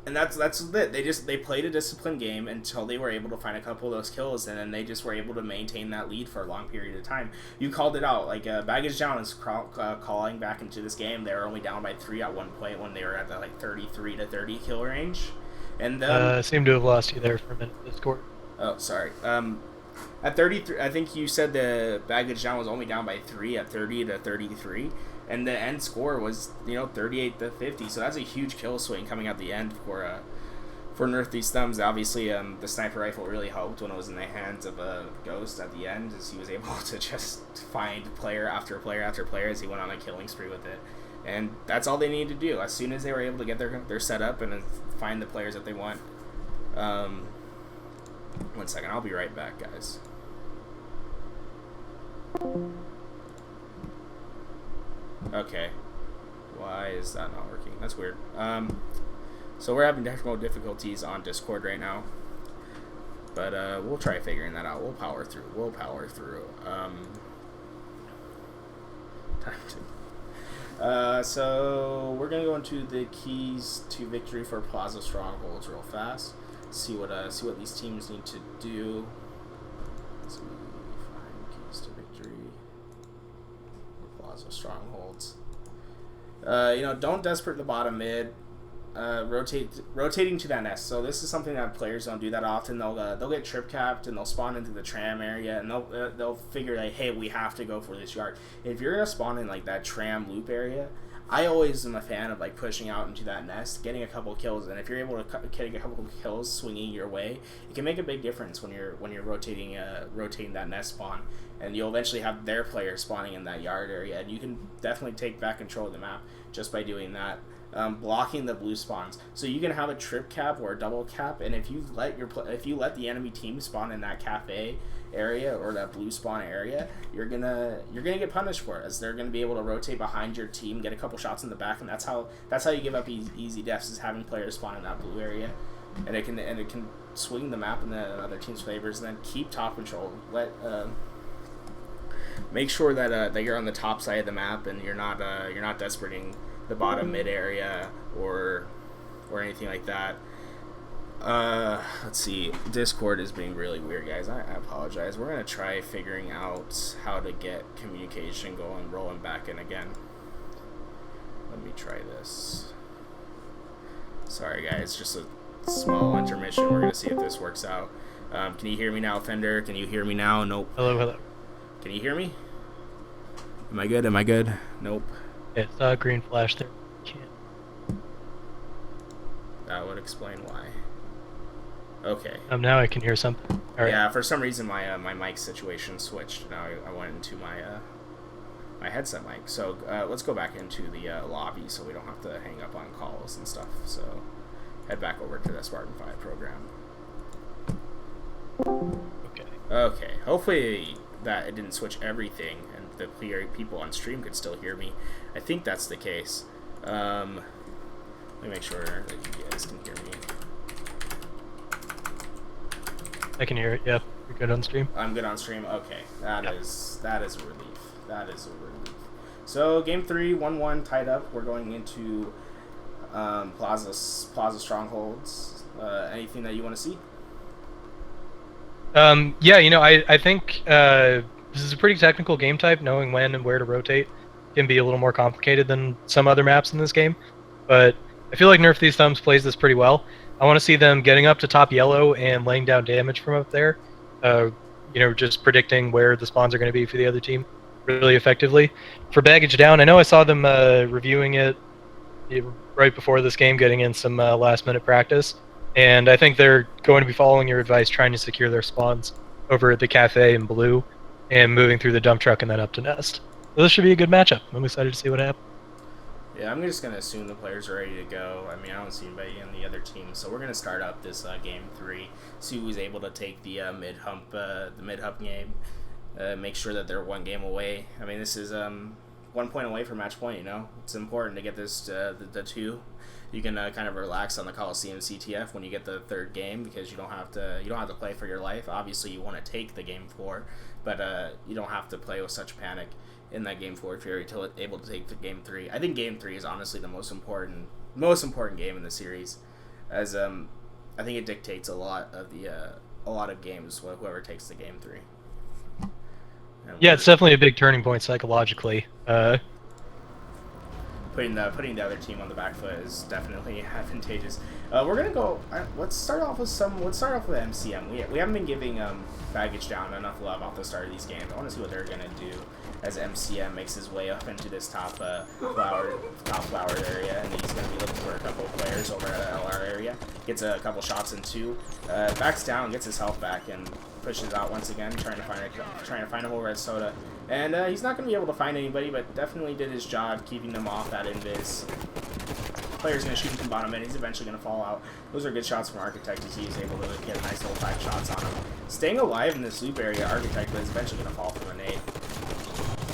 that's it. They played a disciplined game until they were able to find a couple of those kills, and then they just were able to maintain that lead for a long period of time. You called it out. Like Baggage Down is calling back into this game. They were only down by 3 at one point when they were at the 33 to 30 kill range, and seem to have lost you there for a minute. Discord. Oh, sorry. At 33, I think you said the Baggage Down was only down by 3 at 30 to 33. And the end score was, 38 to 50. So that's a huge kill swing coming out the end for Nerf These Thumbs. Obviously, the sniper rifle really helped when it was in the hands of a Ghost at the end, as he was able to just find player after player after player as he went on a killing spree with it. And that's all they needed to do. As soon as they were able to get their setup and find the players that they want. 1 second, I'll be right back, guys. Okay, why is that not working? That's weird. So we're having technical difficulties on Discord right now, but we'll try figuring that out. We'll power through. So we're gonna go into the keys to victory for Plaza Strongholds real fast. See what these teams need to do. Let's see, find keys to victory. Plaza Strongholds. Don't desperate the bottom mid. Rotating to that nest. So this is something that players don't do that often. They'll get trip capped and they'll spawn into the tram area, and they'll figure like, hey, we have to go for this yard. If you're gonna spawn in like that tram loop area, I always am a fan of like pushing out into that nest, getting a couple kills, and if you're able to get a couple kills swinging your way, it can make a big difference when you're rotating that nest spawn, and you'll eventually have their players spawning in that yard area, and you can definitely take back control of the map just by doing that. Blocking the blue spawns, so you can have a trip cap or a double cap, and if you let the enemy team spawn in that cafe area or that blue spawn area, you're gonna get punished for it, as they're gonna be able to rotate behind your team, get a couple shots in the back, and that's how you give up easy deaths, is having players spawn in that blue area, and it can swing the map in the other team's favors, and then keep top control. Make sure that you're on the top side of the map, and you're not desperating the bottom mid area or anything like that. Let's see. Discord is being really weird, guys. I apologize. We're gonna try figuring out how to get communication rolling back in again. Let me try this. Sorry, guys. Just a small intermission. We're gonna see if this works out. Can you hear me now, Fender? Can you hear me now? Nope. Hello. Can you hear me? Am I good? Nope. Yeah, saw a green flash there. Can't. That would explain why. Okay. Now I can hear something. All right. Yeah, for some reason my mic situation switched. Now I went into my headset mic. So let's go back into the lobby so we don't have to hang up on calls and stuff. So head back over to the Spartan 5 program. Okay. Hopefully that it didn't switch everything, and the people on stream could still hear me. I think that's the case. Let me make sure that you guys can hear me. I can hear it, yeah. You're good on stream? I'm good on stream. Okay, that is a relief. That is a relief. So game 3, 1-1 tied up. We're going into Plaza Strongholds. Anything that you want to see? Yeah, you know, I think this is a pretty technical game type. Knowing when and where to rotate can be a little more complicated than some other maps in this game. But I feel like Nerf These Thumbs plays this pretty well. I want to see them getting up to top yellow and laying down damage from up there. You know, just predicting where the spawns are going to be for the other team really effectively. For baggage down, I know I saw them reviewing it right before this game, getting in some last-minute practice. And I think they're going to be following your advice, trying to secure their spawns over at the cafe in blue and moving through the dump truck and then up to nest. So this should be a good matchup. I'm excited to see what happens. Yeah, I'm just going to assume the players are ready to go. I mean, I don't see anybody in the other team. So we're going to start up this game 3, see who's able to take the mid-hump game, make sure that they're 1 game away. I mean, this is 1 point away from match point, you know? It's important to get this the 2. You can kind of relax on the Coliseum CTF when you get the 3rd game because you don't have to play for your life. Obviously, you want to take the game 4, but you don't have to play with such panic in that game 4 if you're able to take the game 3. I think game 3 is honestly the most important game in the series, as I think it dictates a lot of games. Whoever takes the game 3. Yeah, it's definitely a big turning point psychologically. Putting the other team on the back foot is definitely advantageous. We're gonna go. Let's start off with MCM. We haven't been giving baggage down enough love off the start of these games. I want to see what they're gonna do as MCM makes his way up into this top flower area, and he's gonna be looking for a couple of players over at the LR area. Gets a couple shots in 2, backs down, gets his health back, and pushes out once again, trying to find him over at Soda. And he's not going to be able to find anybody, but definitely did his job keeping them off that invis. Player's going to shoot him from bottom mid. He's eventually going to fall out. Those are good shots from Architect as he's able to get a nice little 5 shots on him. Staying alive in this loop area, Architect is eventually going to fall from a nade.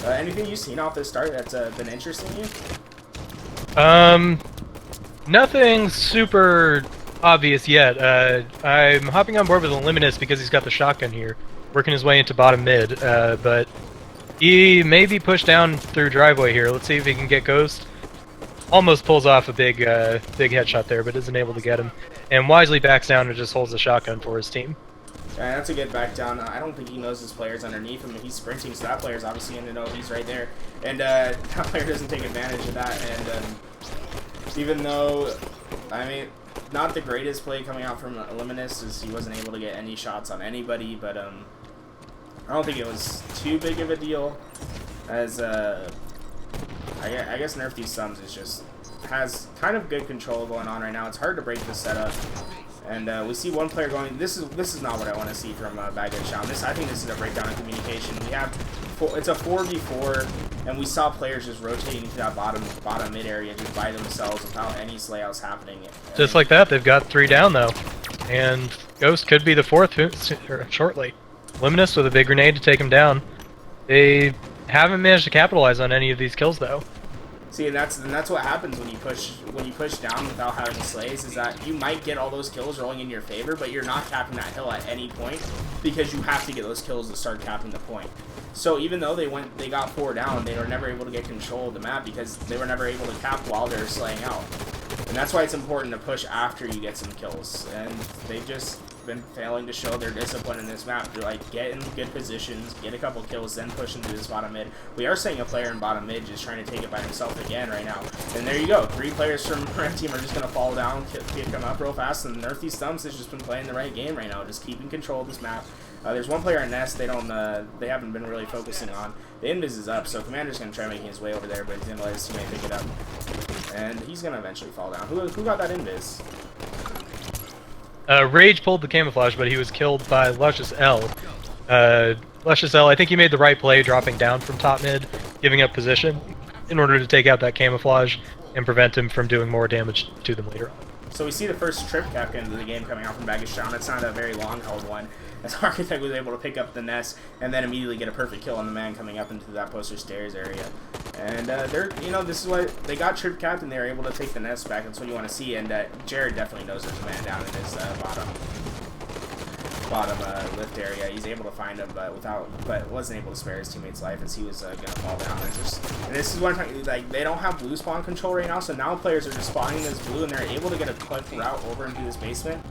Anything you've seen off this start that's been interesting to you? Nothing super obvious yet. I'm hopping on board with Eliminus because he's got the shotgun here, working his way into bottom mid, but he may be pushed down through driveway here. Let's see if he can get Ghost. Almost pulls off a big headshot there, but isn't able to get him. And wisely backs down and just holds the shotgun for his team. Yeah, that's a good back down. I don't think he knows his player's underneath him. He's sprinting, so that player's obviously going to know he's right there. And that player doesn't take advantage of that. And even though, I mean, not the greatest play coming out from Eliminus, as he wasn't able to get any shots on anybody, but I don't think it was too big of a deal, as I guess Nerf These Thumbs has kind of good control going on right now. It's hard to break this setup, and we see one player going. This is not what I want to see from baggage down. I think this is a breakdown in communication. It's a 4v4, and we saw players just rotating to that bottom mid area just by themselves without any slayouts happening. Just like that, they've got 3 down though, and Ghost could be the 4th shortly. Luminous with a big grenade to take him down. They haven't managed to capitalize on any of these kills though. See, and that's what happens when you push down without having slays, is that you might get all those kills rolling in your favor, but you're not capping that hill at any point because you have to get those kills to start capping the point. So even though they got 4 down, they were never able to get control of the map because they were never able to cap while they were slaying out. And that's why it's important to push after you get some kills. And they've just been failing to show their discipline in this map. They're like, get in good positions, get a couple kills, then push into this bottom mid. We are seeing a player in bottom mid just trying to take it by himself again right now. And there you go. 3 players from red team are just going to fall down, pick them up real fast, and Nerf These Thumbs has just been playing the right game right now, just keeping control of this map. There's one player in Nest they haven't been really focusing on. The invis is up, so Commander's going to try making his way over there, but he's going to let his teammate pick it up. And he's going to eventually fall down. Who got that invis? Rage pulled the camouflage, but he was killed by Luscious L. Luscious L, I think he made the right play dropping down from top mid, giving up position in order to take out that camouflage and prevent him from doing more damage to them later on. So we see the first trip cap into the game coming out from baggage down. It's not a very long held one, as Architect was able to pick up the nest and then immediately get a perfect kill on the man coming up into that poster stairs area. And this is what they got trip capped, and they were able to take the nest back. That's what you want to see. And Jared definitely knows there's a man down in his bottom. bottom lift area. He's able to find him, but wasn't able to spare his teammate's life as he was gonna fall down. And this is what I'm talking, like, they don't have blue spawn control right now, so now players are just spawning this blue and they're able to get a quick route over into this basement.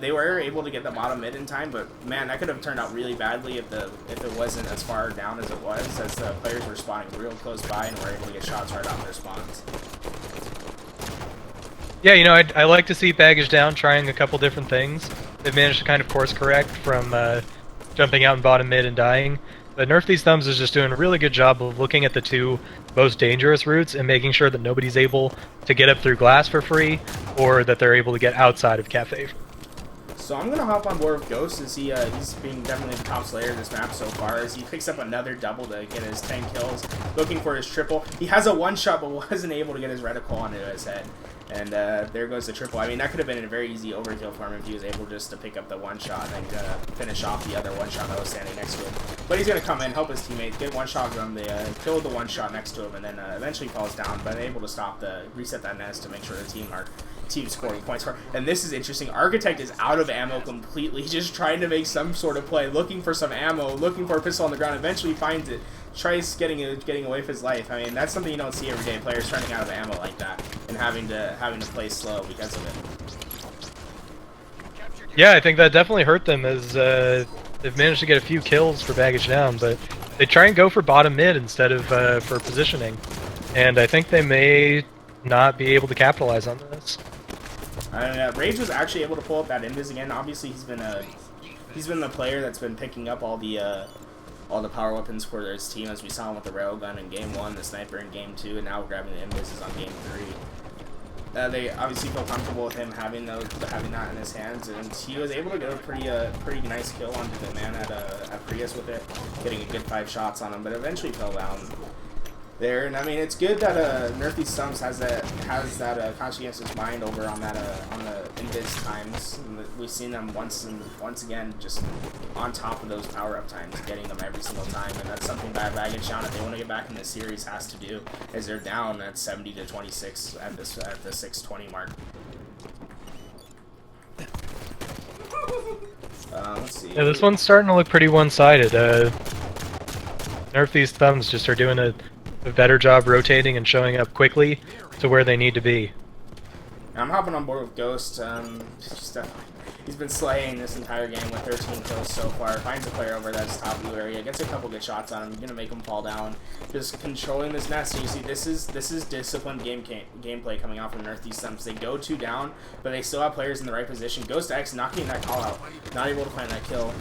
They were able to get the bottom mid in time, but man, that could have turned out really badly if it wasn't as far down as it was, as the players were spawning real close by and were able to get shots right off their spawns. Yeah, you know, I like to see Baggage Down trying a couple different things. They've managed to kind of course correct from jumping out in bottom mid and dying. But Nerf These Thumbs is just doing a really good job of looking at the two most dangerous routes and making sure that nobody's able to get up through glass for free, or that they're able to get outside of cafe. So I'm going to hop on board with Ghost as he's being definitely the top slayer of this map so far, as he picks up another double to get his 10 kills, looking for his triple. He has a one-shot but wasn't able to get his reticle onto his head. And there goes the triple. I mean, that could have been a very easy overkill for him if he was able just to pick up the one-shot and finish off the other one-shot that was standing next to him. But he's going to come in, help his teammates, get one-shot from the kill the one-shot next to him, and then eventually falls down, but able to stop reset that nest to make sure the team scoring points for. And this is interesting. Architect is out of ammo completely, just trying to make some sort of play, looking for some ammo, looking for a pistol on the ground. Eventually finds it, tries getting away with his life. I mean, that's something you don't see every day. Players running out of ammo like that and having to play slow because of it. Yeah, I think that definitely hurt them, as they've managed to get a few kills for Baggage Down, but they try and go for bottom mid instead of for positioning, and I think they may not be able to capitalize on this. Rage was actually able to pull up that invis again. Obviously, he's been the player that's been picking up all the power weapons for his team, as we saw him with the railgun in game 1, the sniper in game 2, and now grabbing the invises on game 3. They obviously feel comfortable with him having that in his hands, and he was able to get a pretty nice kill onto the man at Prius with it, getting a good 5 shots on him, but eventually fell down there. And I mean, it's good that Nerf These Thumbs has that conscientious mind over on the invis times. And we've seen them once again just on top of those power up times, getting them every single time, and that's something that Baggage Down, if they want to get back in the series, has to do, as they're down at 70-26 at the 6:20 mark. Let's see. Yeah, this one's starting to look pretty one-sided. Nerf These Thumbs just are doing a better job rotating and showing up quickly to where they need to be. I'm hopping on board with Ghost. He's been slaying this entire game with 13 kills so far. Finds a player over that's top blue area, gets a couple good shots on him. He's gonna make him fall down. Just controlling this nest. And you see, this is disciplined gameplay coming out from Nerf These Thumbs. They go 2 down, but they still have players in the right position. Ghost X not getting that call out, not able to find that kill.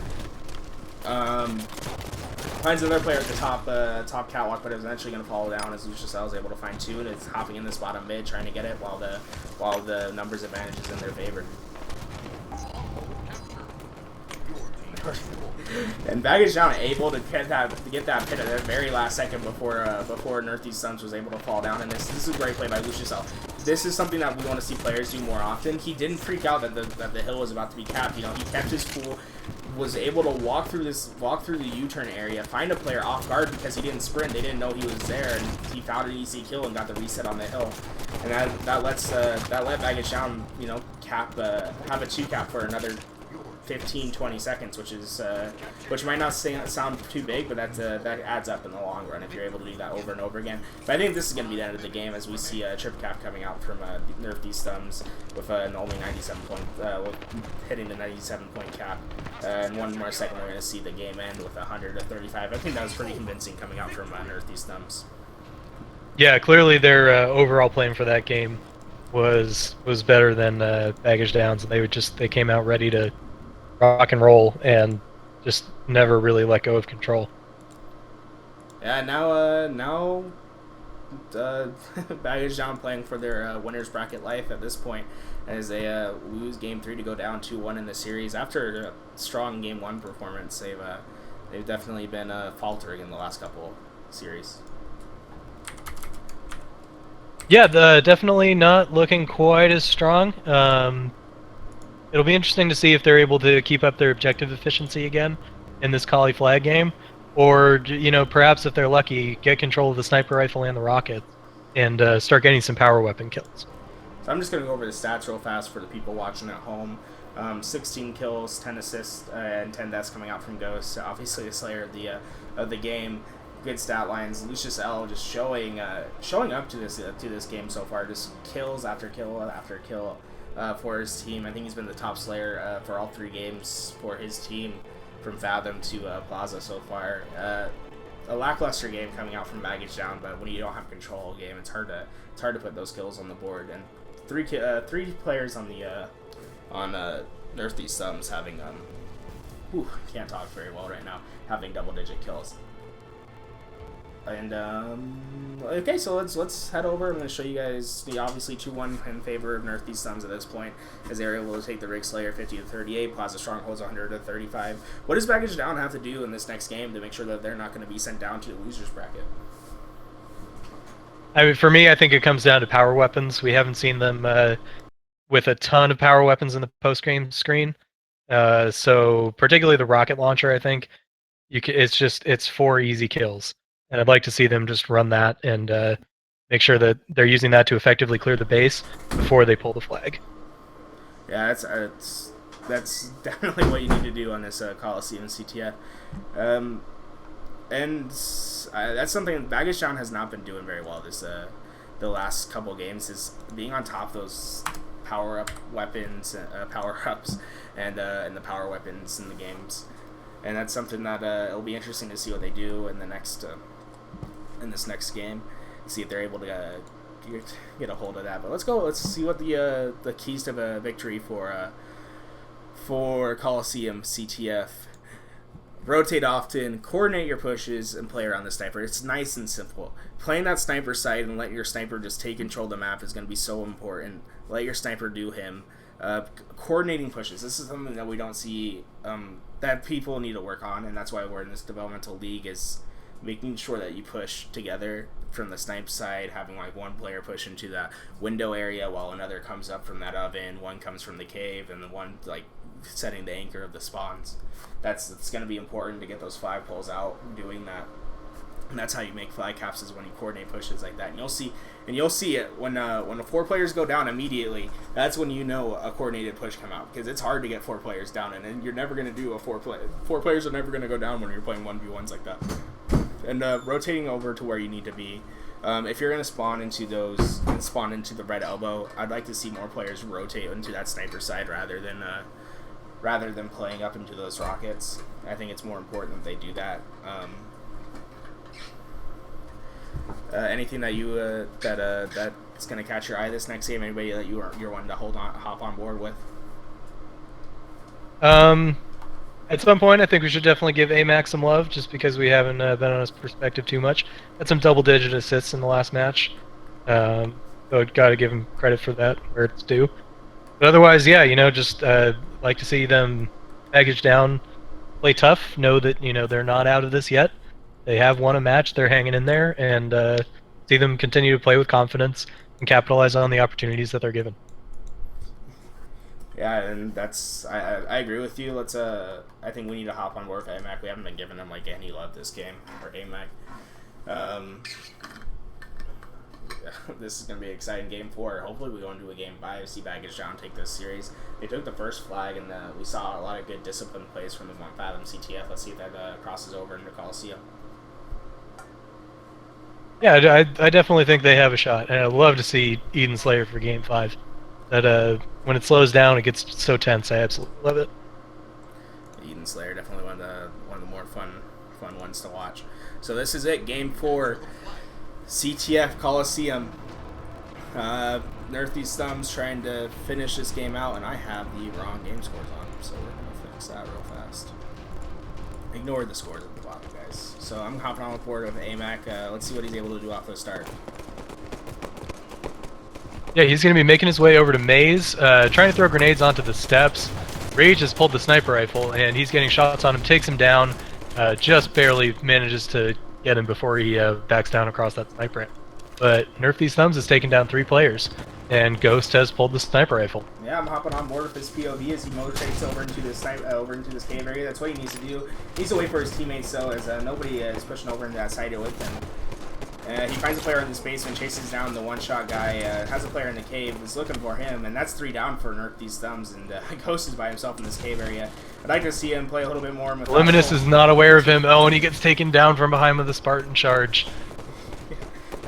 Finds another player at the top catwalk, but is eventually going to fall down, as Lucius is able to find 2, and it's hopping in this bottom mid, trying to get it while the numbers advantage is in their favor. And Baggage Down able to get that pit at the very last second before Nerf These Thumbs was able to fall down. And this is a great play by Lucius. This is something that we want to see players do more often. He didn't freak out that the hill was about to be capped. You know, he kept his cool, was able to walk through the U-turn area, find a player off guard because he didn't sprint. They didn't know he was there, and he found an easy kill and got the reset on the hill. And that let Baggage Down, you know, have a 2 cap for another 15-20 seconds, which might not sound too big, but that adds up in the long run if you're able to do that over and over again. But I think this is going to be the end of the game, as we see a trip cap coming out from Nerf These Thumbs with an only 97 point, hitting the 97 point cap. And one more second, we're going to see the game end with 100-35. I think that was pretty convincing coming out from Nerf These Thumbs. Yeah, clearly their overall plan for that game was better than Baggage Down's, and they came out ready to rock and roll and just never really let go of control. Yeah, now Baggage Down playing for their winners bracket life at this point, as they lose game 3 to go down 2-1 in the series. After a strong game 1 performance, they've definitely been faltering in the last couple series. Yeah, definitely not looking quite as strong. It'll be interesting to see if they're able to keep up their objective efficiency again in this Kali flag game, or, you know, perhaps if they're lucky, get control of the sniper rifle and the rockets and start getting some power weapon kills. So I'm just going to go over the stats real fast for the people watching at home. 16 kills, 10 assists, and 10 deaths coming out from Ghost. Obviously, the slayer of the game. Good stat lines. Lucius L just showing up to this game so far. Just kills after kill after kill for his team. I think he's been the top slayer for all 3 games for his team, from Fathom to Plaza so far. A lackluster game coming out from Baggage Down, but when you don't have control of the game, it's hard to put those kills on the board. And three players on the Nerf These Thumbs having can't talk very well right now, having double-digit kills. And okay, so let's head over. I'm going to show you guys the obviously 2-1 in favor of Nerf These Thumbs at this point, as they're able to take the Rig Slayer 50-38, Plaza Strongholds 100-35. What does Baggage Down have to do in this next game to make sure that they're not going to be sent down to the losers bracket? I mean, for me, I think it comes down to power weapons. We haven't seen them with a ton of power weapons in the post-game screen. So particularly the rocket launcher, I think it's 4 easy kills. And I'd like to see them just run that and make sure that they're using that to effectively clear the base before they pull the flag. Yeah, that's definitely what you need to do on this Coliseum CTF. And that's something Baggage Down has not been doing very well the last couple games, is being on top of those power-up weapons, power-ups, and the power weapons in the games. And that's something that it'll be interesting to see what they do in the next in this next game, see if they're able to get a hold of that. But let's go. Let's see what the keys to the victory for Coliseum CTF. Rotate often, coordinate your pushes, and play around the sniper. It's nice and simple. Playing that sniper side and let your sniper just take control of the map is going to be so important. Let your sniper do him. Coordinating pushes. This is something that we don't see, that people need to work on, and that's why we're in this developmental league, is making sure that you push together from the snipe side, having like one player push into that window area while another comes up from that oven, one comes from the cave, and the one like setting the anchor of the spawns. It's going to be important to get those flag pulls out, doing that. And that's how you make flag caps, is when you coordinate pushes like that. And you'll see it when the 4 players go down immediately. That's when you know a coordinated push come out, because it's hard to get 4 players down, and you're never going to do a 4 players are never going to go down when you're playing 1v1s like that. And rotating over to where you need to be. If you're going to spawn into the red elbow, I'd like to see more players rotate into that sniper side rather than playing up into those rockets. I think it's more important that they do that. Anything that you that's going to catch your eye this next game? Anybody that you're wanting to hop on board with? At some point, I think we should definitely give AMAC some love, just because we haven't been on his perspective too much. Had some double-digit assists in the last match, so got to give him credit for that where it's due. But otherwise, yeah, just like to see them Baggage Down, play tough, know that they're not out of this yet. They have won a match, they're hanging in there, and see them continue to play with confidence and capitalize on the opportunities that they're given. Yeah, and I agree with you. I think we need to hop on board with AMAC. We haven't been giving them like any love this game, or AMAC. This is going to be an exciting game 4. Hopefully we go into a game 5, see Baggage Down take this series. They took the first flag, and we saw a lot of good discipline plays from the Fathom CTF. Let's see if that crosses over into Coliseum. Yeah, I definitely think they have a shot, and I'd love to see Eden Slayer for Game 5. That when it slows down, it gets so tense. I absolutely love it. Eden Slayer, definitely one of the more fun ones to watch. So this is it, Game 4, CTF Coliseum. Nerf These Thumbs trying to finish this game out, and I have the wrong game scores on, so we're gonna fix that real fast. Ignore the scores at the bottom, guys. So I'm hopping on board with AMAC. Let's see what he's able to do off the start. Yeah, he's going to be making his way over to Maze, trying to throw grenades onto the steps. Rage has pulled the sniper rifle, and he's getting shots on him, takes him down, just barely manages to get him before he backs down across that sniper ramp. But Nerf These Thumbs has taken down 3 players, and Ghost has pulled the sniper rifle. Yeah, I'm hopping on board with his POV as he motivates over into this cave area. That's what he needs to do. He needs to wait for his teammates, though, as nobody is pushing over into that side with him. He finds a player in this basement, chases down the one-shot guy, has a player in the cave, is looking for him, and that's 3 down for Nerf these thumbs, and Ghost is by himself in this cave area. I'd like to see him play a little bit more methodical. Luminous is not aware of him. Oh, and he gets taken down from behind with a Spartan charge.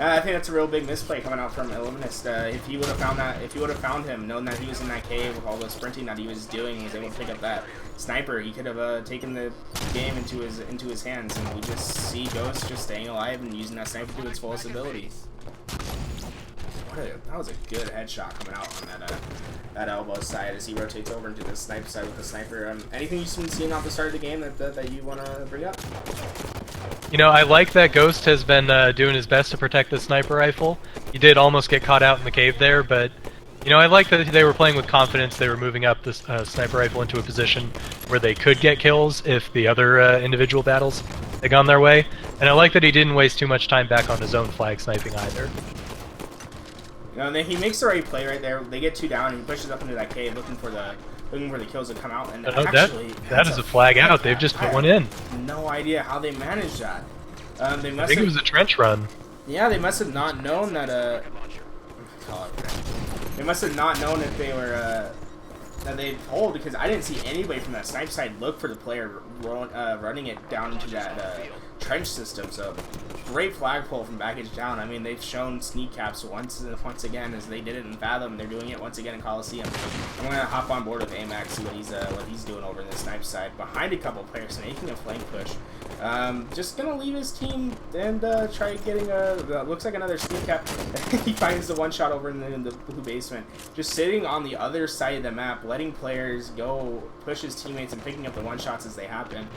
I think that's a real big misplay coming out from Illuminist. If he would have found him, known that he was in that cave with all the sprinting that he was doing, was able to pick up that sniper, he could have taken the game into his hands, and we just see Ghost just staying alive and using that sniper to its fullest ability. That was a good headshot coming out on that elbow side as he rotates over into the sniper side with the sniper. Anything you've been seeing off the start of the game that you want to bring up? You know, I like that Ghost has been doing his best to protect the sniper rifle. He did almost get caught out in the cave there, but you know, I like that they were playing with confidence. They were moving up this sniper rifle into a position where they could get kills if the other individual battles had gone their way. And I like that he didn't waste too much time back on his own flag sniping either. You know, and then he makes the right play right there. They get 2 down, and he pushes up into that cave looking for the kills to come out. And actually, that is a flag out. They've just put one in. No idea how they managed that. I think it was a trench run. Yeah, they must have not known that. They must have not known if they were that they'd hold, because I didn't see anybody from that snipe side look for the player running it down into that trench system. So great flag pull from Baggage Down. I mean, they've shown sneak caps once again, as they did it in Fathom. They're doing it once again in Coliseum. I'm gonna hop on board with Amax, see what he's doing over in the snipe side, behind a couple players, making a flank push. Just gonna leave his team and try getting looks like another sneak cap. He finds the one shot over in the blue basement, just sitting on the other side of the map, letting players go push his teammates and picking up the one shots as they happen.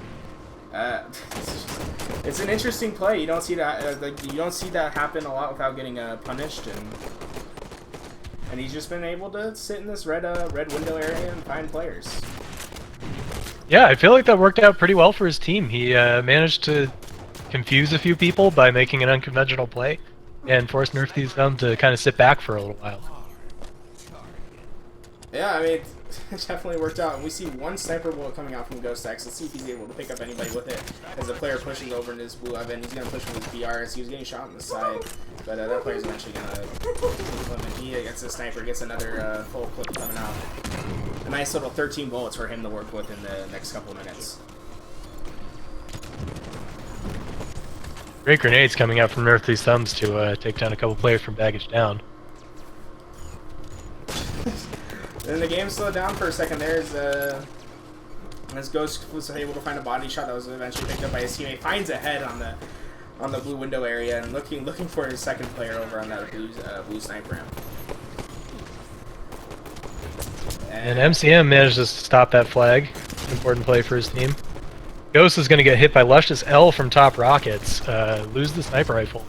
It's an interesting play. You don't see that you don't see that happen a lot without getting punished, and he's just been able to sit in this red window area and find players. Yeah, I feel like that worked out pretty well for his team. He managed to confuse a few people by making an unconventional play and forced Nerf these down to kind of sit back for a little while. Yeah, I mean, it definitely worked out. And we see one sniper bullet coming out from Ghost X. Let's see if he's able to pick up anybody with it as the player pushes over into this blue oven. He's going to push with his BR as he was getting shot on the side. But that player's eventually going to leave him, and he gets the sniper, gets another full clip coming out. A nice little 13 bullets for him to work with in the next couple of minutes. Great grenades coming out from Nerf these thumbs to take down a couple players from Baggage Down. Then the game slowed down for a second there as Ghost was able to find a body shot that was eventually picked up by his teammate. Finds a head on the blue window area and looking for his second player over on that blue snipe ramp. And MCM managed to stop that flag. Important play for his team. Ghost is going to get hit by Luscious L from top rockets, lose the sniper rifle.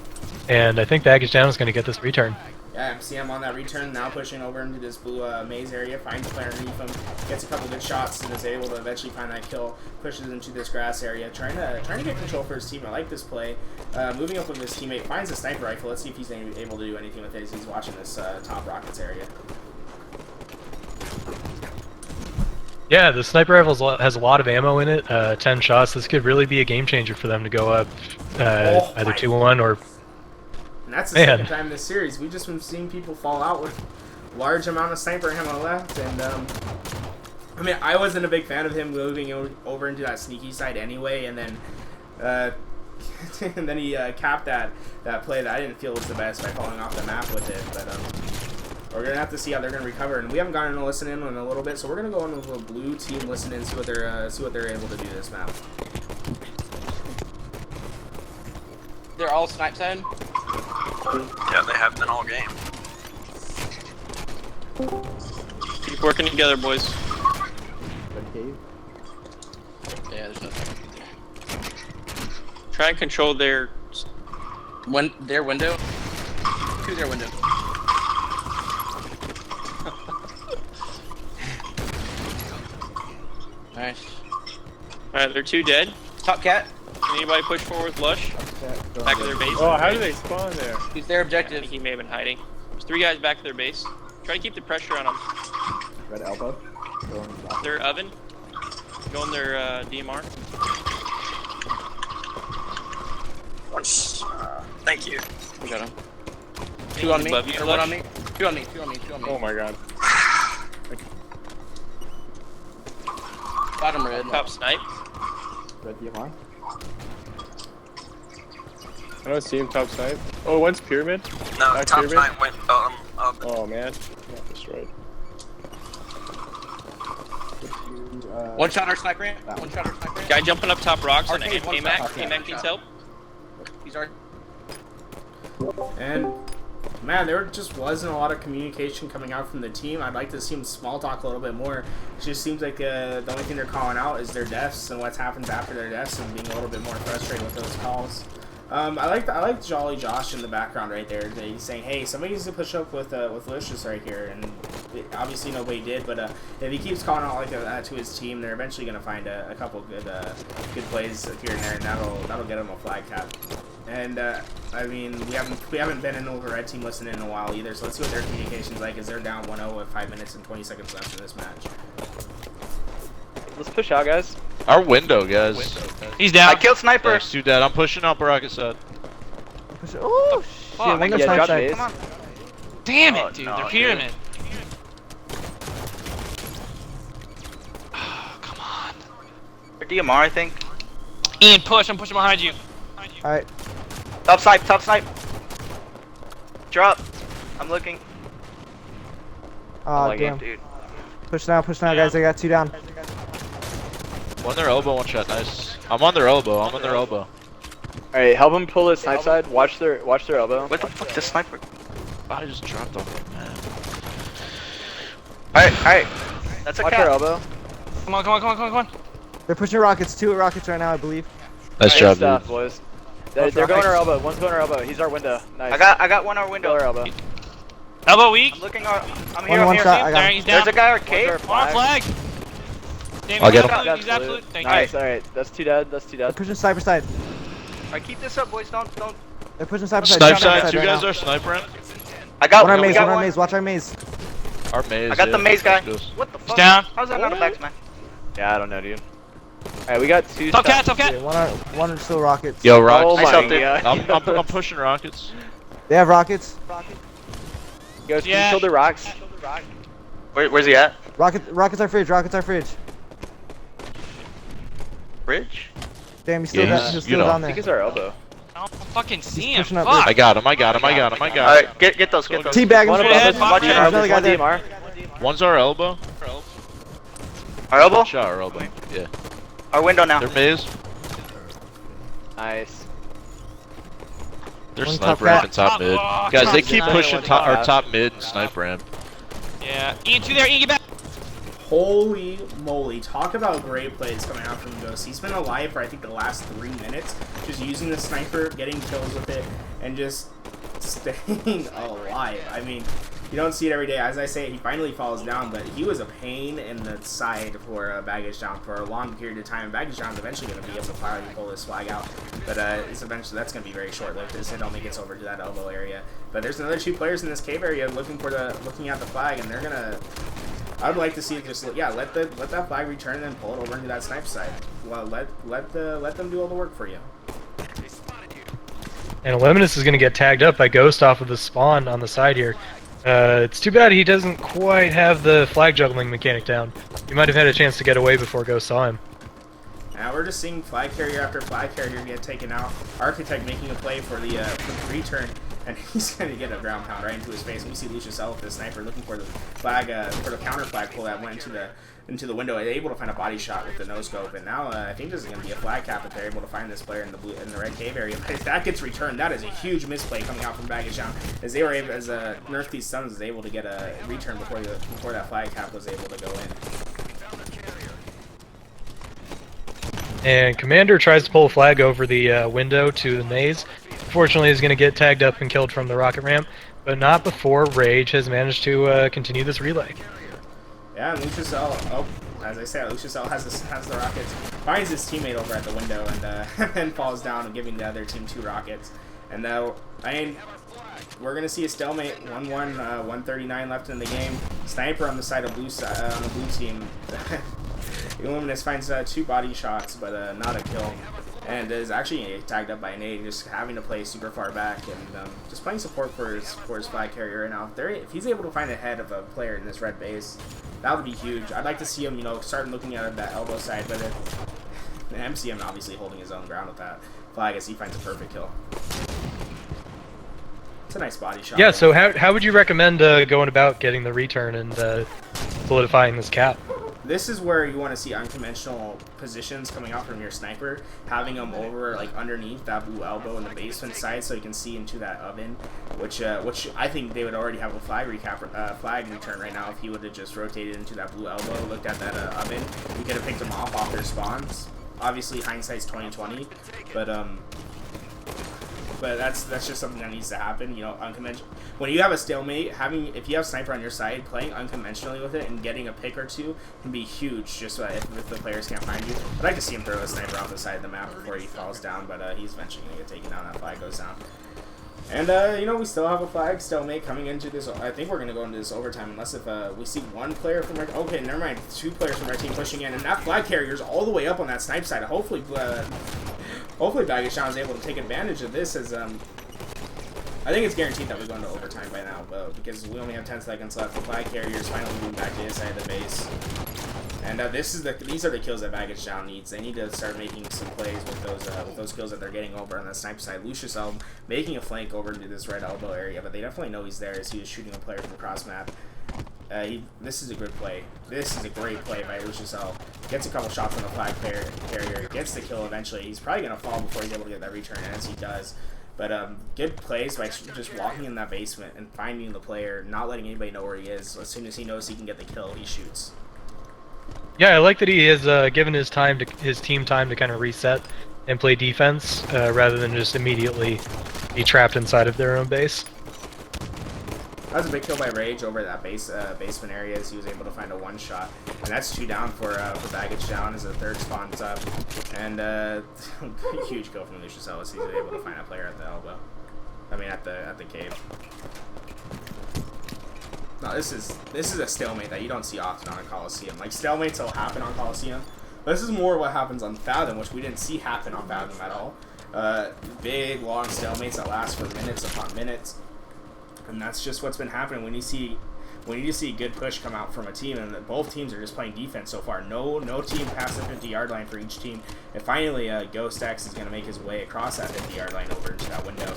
And I think Baggage Down is going to get this return. Yeah, MCM on that return, now pushing over into this blue maze area, finds a player underneath him, gets a couple good shots, and is able to eventually find that kill, pushes into this grass area, trying to get control for his team. I like this play. Moving up with his teammate, finds a sniper rifle. Let's see if he's able to do anything with it as he's watching this top rockets area. Yeah, the sniper rifle has a lot of ammo in it, 10 shots. This could really be a game changer for them to go up either 2-1 or... And that's the second time in this series. We've just been seeing people fall out with large amount of sniper ammo left, and I mean, I wasn't a big fan of him moving over into that sneaky side anyway, and then and then he capped that play that I didn't feel was the best by falling off the map with it. But we're gonna have to see how they're gonna recover, and we haven't gotten to listen in a little bit, so we're gonna go in with a blue team, listen in, see what they're able to do this map. They're all snipe side? Yeah, they have been all game. Keep working together, boys. Yeah, there's nothing there. Try and control their window? To their window. Nice. Alright, they're 2 dead. Top cat. Can anybody push forward with Lush? Back of their base. Oh, how do they spawn there? He's their I objective. think he may have been hiding. There's 3 guys back of their base. Try to keep the pressure on them. Red elbow. Their oven. Go in their DMR. much. Thank you. I got him. Two on me. Above you, Or one Flush. on me. Two on me. Two on me. Two on me. Oh my god. Bottom red. Top snipe. Red DMR. I don't see him top side. Oh, one's pyramid. No, Back top pyramid. side went up. Oh man. Got destroyed. One shot our sniper ramp. One shot our sniper ramp. Guy jumping up top rocks and Arcade, one K-Mac. shot. K-Mac needs help. He's our. And man, there just wasn't a lot of communication coming out from the team. I'd like to see them small talk a little bit more. It just seems like the only thing they're calling out is their deaths and what happens after their deaths, and being a little bit more frustrated with those calls. I like Jolly Josh in the background right there. He's saying, "Hey, somebody needs to push up with Lucius right here," and obviously nobody did. But if he keeps calling out like that to his team, they're eventually going to find a couple good plays here and there, and that'll get them a flag cap. And I mean, we haven't been in over red team listening in a while either. So let's see what their communication's like. As they're down 1-0 with 5 minutes and 20 seconds left in this match. Let's push out, guys. Our window, guys. He's down. I killed sniper. Thanks, two dead. I'm pushing up rocket side. Oh shit! Fuck. Windows Yeah, top drop side. base. Come on. Damn Oh, it, dude. no, They're dude. pyramid. Oh, come on. Or DMR, I think. Ian, push. I'm pushing behind you. All right. Top snipe, top snipe. Drop. I'm looking. Oh like damn. it, dude. Push now, guys. I got 2 down. One their elbow, one shot. Nice. I'm on their elbow. I'm on their elbow. Alright, help them pull the snipe side. Watch their elbow. What the fuck? This sniper. I just dropped on me, man. Alright. That's a Watch their cap. elbow. Come on, come on, come on, come on, come on. They're pushing rockets. 2 rockets right now, I believe. Nice Good job, stuff, dude. boys. They're going our elbow. One's going our elbow. He's our window. Nice. I got one our Go window. our elbow. Elbow weak. I'm looking. I'm here. I'm One here. shot. I got There, him. he's down. There's a guy arcade. One's On our flag. Damn, I'll he's get him. absolute. He's absolute. Thank you. Nice. Alright, that's 2 dead. That's 2 They're dead. pushing sniper side. Alright, keep this up, boys. Don't. They're pushing sniper side. Snipe Two on side, two right guys now. are snipering. I got One on we maze. got One on maze. Watch our maze. Our maze. I got the yeah. maze guy. Goes. What the fuck? down. How's that not a backsman? Yeah, I don't know, dude. Alright, we got 2 Top cat, steps. top cat. Yeah, one are still rockets. Yo, rocks. Oh I my helped him. god. I'm pushing rockets. They have rockets. Guys, can Yeah. you kill the rocks? Where's he at? Rockets are fridge. Rockets are fridge. Bridge? Damn, he's still, Yeah, he's you still know. down I there. think it's our elbow. I don't fucking see He's him. pushing up Fuck. I got him. I got him. I got him. I got him. Alright, get those. Teabag him. One Yeah, above us. fuck Watch yeah. our Another guy one there. DMR. One's our elbow. Our elbow? One shot our elbow. Yeah. Our window now. They're maze. Nice. They're One sniper top ramp cat. and top mid. Oh, Guys, they top keep sniper, pushing one top, top. or top mid and sniper ramp. Yeah. Ian, 2 there. Ian, get back. Holy moly, talk about great plays coming out from Ghost. He's been alive for I think the last 3 minutes, just using the sniper, getting kills with it, and just staying alive. I mean, you don't see it every day. As I say, he finally falls down, but he was a pain in the side for Baggage Down for a long period of time. Baggage Down is eventually going to be able to finally pull this flag out, but it's eventually that's going to be very short-lived as it only gets over to that elbow area. But there's another 2 players in this cave area looking at the flag, and they're gonna. I'd like to see it just let that flag return and then pull it over into that snipe side. Well, let them do all the work for you. And Eliminus is going to get tagged up by Ghost off of the spawn on the side here. It's too bad he doesn't quite have the flag juggling mechanic down. He might have had a chance to get away before Ghost saw him. Now we're just seeing flag carrier after flag carrier get taken out. Architect making a play for the return, and he's going to get a ground pound right into his face. And we see Lucius L with the sniper looking for the flag, for the counter flag pull that went into the window. They're able to find a body shot with the no scope, and now I think this is going to be a flag cap if they're able to find this player in the red cave area. But if that gets returned, that is a huge misplay coming out from Baggage Down, as they were able, as Nerf these Suns was able to get a return before that flag cap was able to go in. And Commander tries to pull a flag over the window to the maze. Unfortunately, he's going to get tagged up and killed from the rocket ramp, but not before Rage has managed to continue this relay. Yeah, and Lucius L, as I said, Lucius L has the rockets, finds his teammate over at the window, and then falls down and giving the other team 2 rockets. And I mean, we're gonna see a stalemate. 1-1, 139 left in the game. Sniper on the side of on the blue team. Illuminus finds 2 body shots, but not a kill. and is actually tagged up by an nade, just having to play super far back and just playing support for his flag carrier right now. If he's able to find a head of a player in this red base, that would be huge. I'd like to see him, start looking at that elbow side, but the MCM obviously holding his own ground with that flag as he finds a perfect kill. It's a nice body shot. Yeah, so how would you recommend going about getting the return and solidifying this cap? This is where you want to see unconventional positions coming out from your sniper, having them over like underneath that blue elbow in the basement side, so you can see into that oven, which I think they would already have a flag return right now if he would have just rotated into that blue elbow, looked at that oven. You could have picked them off their spawns. Obviously, hindsight's 20/20, but that's just something that needs to happen. Unconventional. When you have a stalemate, if you have sniper on your side, playing unconventionally with it and getting a pick or two can be huge. Just if the players can't find you, I'd like to see him throw a sniper off the side of the map before he falls down. But he's eventually gonna get taken down. That flag goes down. And we still have a flag stalemate coming into this. I think we're gonna go into this overtime unless if we see one player from our okay, never mind, 2 players from our team pushing in, and that flag carrier's all the way up on that snipe side. Hopefully Baggage Down is able to take advantage of this as I think it's guaranteed that we go into overtime by now, but because we only have 10 seconds left, the flag carrier is finally moving back to his side of the base. And these are the kills that Baggage Down needs. They need to start making some plays with those kills that they're getting over on the sniper side. Lucius Elm making a flank over into this red elbow area, but they definitely know he's there as he is shooting a player from across map. This is a good play. This is a great play by Lucius Elm. Gets a couple shots on the flag carrier, gets the kill eventually. He's probably going to fall before he's able to get that return, as he does. But good plays by just walking in that basement and finding the player, not letting anybody know where he is. As soon as he knows he can get the kill, he shoots. Yeah, I like that he has given his team time to kind of reset and play defense rather than just immediately be trapped inside of their own base. That was a big kill by Rage over that basement area as he was able to find a one-shot. And that's 2 down for Baggage Down as the 3rd spawn's up. And huge kill from Lucius Ellis. He's able to find a player at the elbow. I mean, at the cave. No, this is a stalemate that you don't see often on a Coliseum. Like, stalemates will happen on Coliseum. This is more what happens on Fathom, which we didn't see happen on Fathom at all. Big, long stalemates that last for minutes upon minutes. And that's just what's been happening when you see a good push come out from a team, and both teams are just playing defense so far. No team past the 50-yard line for each team. And finally, Ghost X is going to make his way across that 50-yard line over into that window.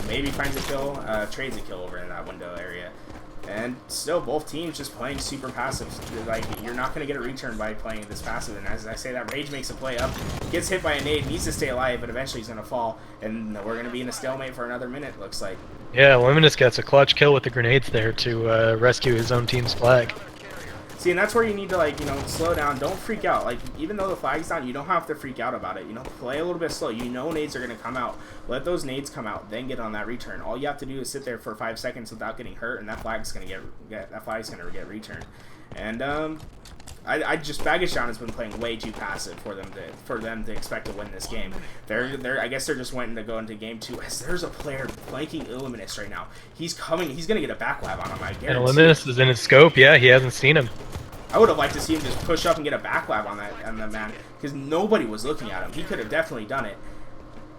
Maybe finds a kill, trades a kill over in that window area. And still, both teams just playing super passive. Like, you're not going to get a return by playing this passive. And as I say that, Rage makes a play up, gets hit by a nade, needs to stay alive, but eventually he's going to fall. And we're going to be in a stalemate for another minute, looks like. Yeah, Luminous gets a clutch kill with the grenades there to rescue his own team's flag. See, and that's where you need to, slow down. Don't freak out. Like, even though the flag's down, you don't have to freak out about it. Play a little bit slow. Nades are going to come out. Let those nades come out, then get on that return. All you have to do is sit there for 5 seconds without getting hurt, and that flag's going to get returned. And Baggage Down has been playing way too passive for them to expect to win this game. I guess they're just waiting to go into game 2. As there's a player flanking Illuminous right now. He's coming. He's gonna get a backlab on him. I guarantee. And Illuminous is in his scope. Yeah, he hasn't seen him. I would have liked to see him just push up and get a backlab on that man, because nobody was looking at him. He could have definitely done it,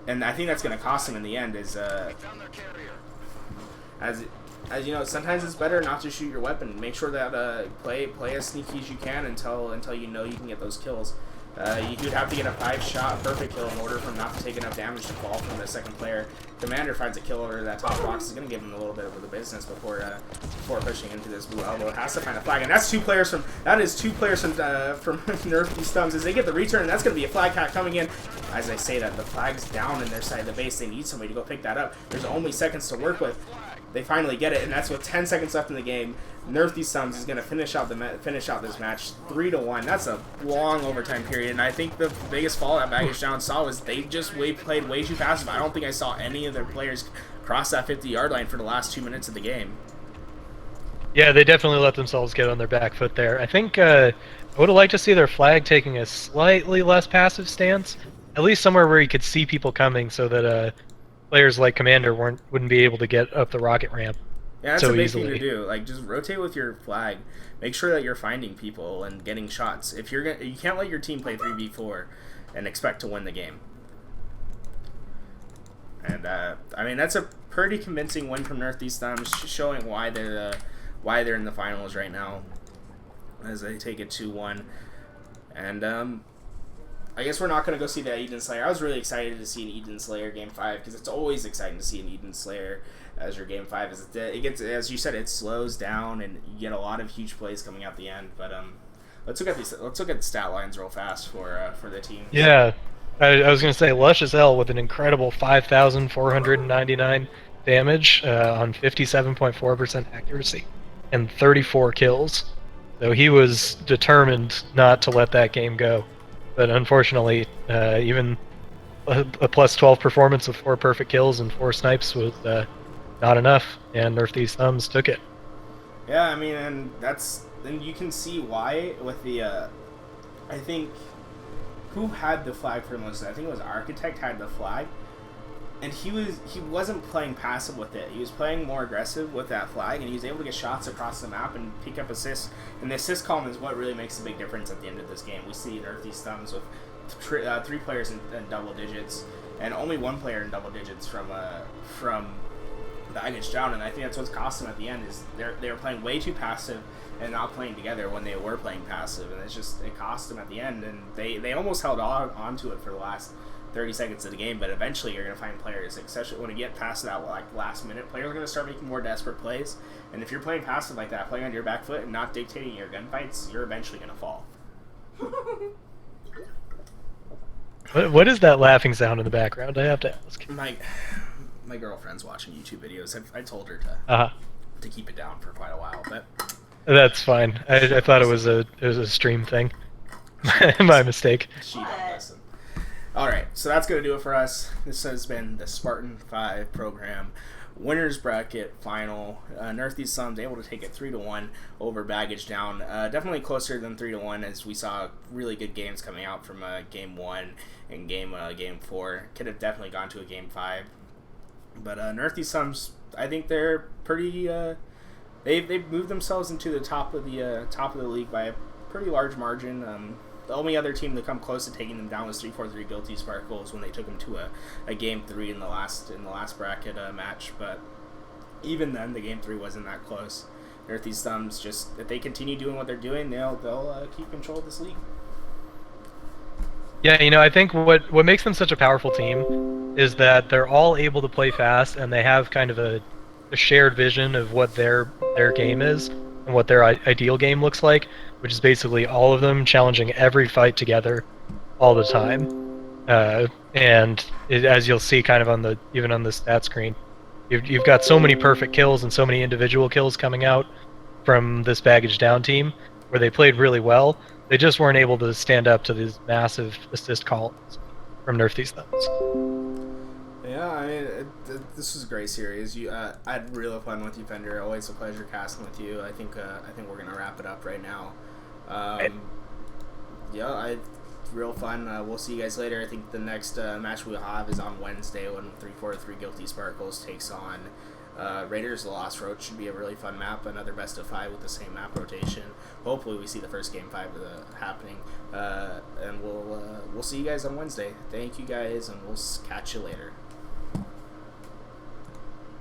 and I think that's gonna cost him in the end. As you know, sometimes it's better not to shoot your weapon. Make sure that play as sneaky as you can until you know you can get those kills. You'd have to get a 5-shot perfect kill in order for him not to take enough damage to fall from the second player. Commander finds a kill over that top box. Is going to give him a little bit of the business before pushing into this blue elbow. It has to find a flag, and that's 2 players from Nerf these thumbs as they get the return. And that's going to be a flag cat coming in. As I say that, the flag's down in their side of the base. They need somebody to go pick that up. There's only seconds to work with. They finally get it, and that's with 10 seconds left in the game. Nerf these thumbs is going to finish out this match 3-1. That's a long overtime period, and I think the biggest fall that Baggage Down saw was they just played way too passive. I don't think I saw any of their players cross that 50-yard line for the last 2 minutes of the game. Yeah, they definitely let themselves get on their back foot there. I think I would have liked to see their flag taking a slightly less passive stance, at least somewhere where you could see people coming, so that players like Commander wouldn't be able to get up the rocket ramp. Yeah, that's so a big easily. thing to do. Like, just rotate with your flag. Make sure that you're finding people and getting shots. You can't let your team play 3v4 and expect to win the game. And I mean, that's a pretty convincing win from Nerf these thumbs, showing why they're in the finals right now, as they take it 2-1. And I guess we're not gonna go see the Eden Slayer. I was really excited to see an Eden Slayer Game 5 because it's always exciting to see an Eden Slayer as your Game 5. As it gets, as you said, it slows down and you get a lot of huge plays coming out the end. But let's look at these. Let's look at the stat lines real fast for the team. Yeah, I was gonna say Lush as hell with an incredible 5,499 damage on 57.4% accuracy and 34 kills. So he was determined not to let that game go. But unfortunately, even a plus 12 performance with 4 perfect kills and 4 snipes was not enough, and Nerf These Thumbs took it. Yeah, I mean, and you can see why with the I think who had the flag for most of it? I think it was Architect had the flag, and he wasn't playing passive with it. He was playing more aggressive with that flag, and he was able to get shots across the map and pick up assists. And the assist column is what really makes a big difference at the end of this game. We see Nerf These Thumbs with 3 players in double digits, and only 1 player in double digits from Baggage Down. And I think that's what's cost them at the end is they were playing way too passive and not playing together when they were playing passive, and it cost them at the end. And they almost held on to it for the last 30 seconds of the game, but eventually you're going to find players, especially when you get past that last minute, players are going to start making more desperate plays. And if you're playing passive like that, playing on your back foot and not dictating your gunfights, you're eventually going to fall. What is that laughing sound in the background? I have to ask. My girlfriend's watching YouTube videos. I told her to keep it down for quite a while, but that's fine. I thought it was a stream thing. My mistake. She don't listen. Alright, so that's going to do it for us. This has been the Spartan 5 program winners bracket final. Nerf These Thumbs able to take it 3-1 over Baggage Down. Definitely closer than 3-1 as we saw really good games coming out from Game 1 and Game 4. Could have definitely gone to a Game 5. But Nerf These Thumbs, I think they're pretty... They've moved themselves into the top of the league by a pretty large margin. The only other team to come close to taking them down was 343 Guilty Sparkles when they took them to a Game 3 in the last bracket match. But even then, the Game 3 wasn't that close. Nerf These Thumbs, just if they continue doing what they're doing, they'll keep control of this league. Yeah, I think what makes them such a powerful team is that they're all able to play fast, and they have kind of a shared vision of what their game is and what their ideal game looks like, which is basically all of them challenging every fight together all the time. And as you'll see kind of even on the stat screen, you've got so many perfect kills and so many individual kills coming out from this Baggage Down team where they played really well. They just weren't able to stand up to these massive assist columns from Nerf These Thumbs. Yeah, I mean, this was a great series. I had real fun with you, Fender. Always a pleasure casting with you. I think we're gonna wrap it up right now. Real fun. We'll see you guys later. I think the next match we'll have is on Wednesday when 343 Guilty Sparkles takes on Raiders of the Lost Road. Should be a really fun map. Another best of 5 with the same map rotation. Hopefully we see the first Game 5 happening. And we'll see you guys on Wednesday. Thank you guys, and we'll catch you later.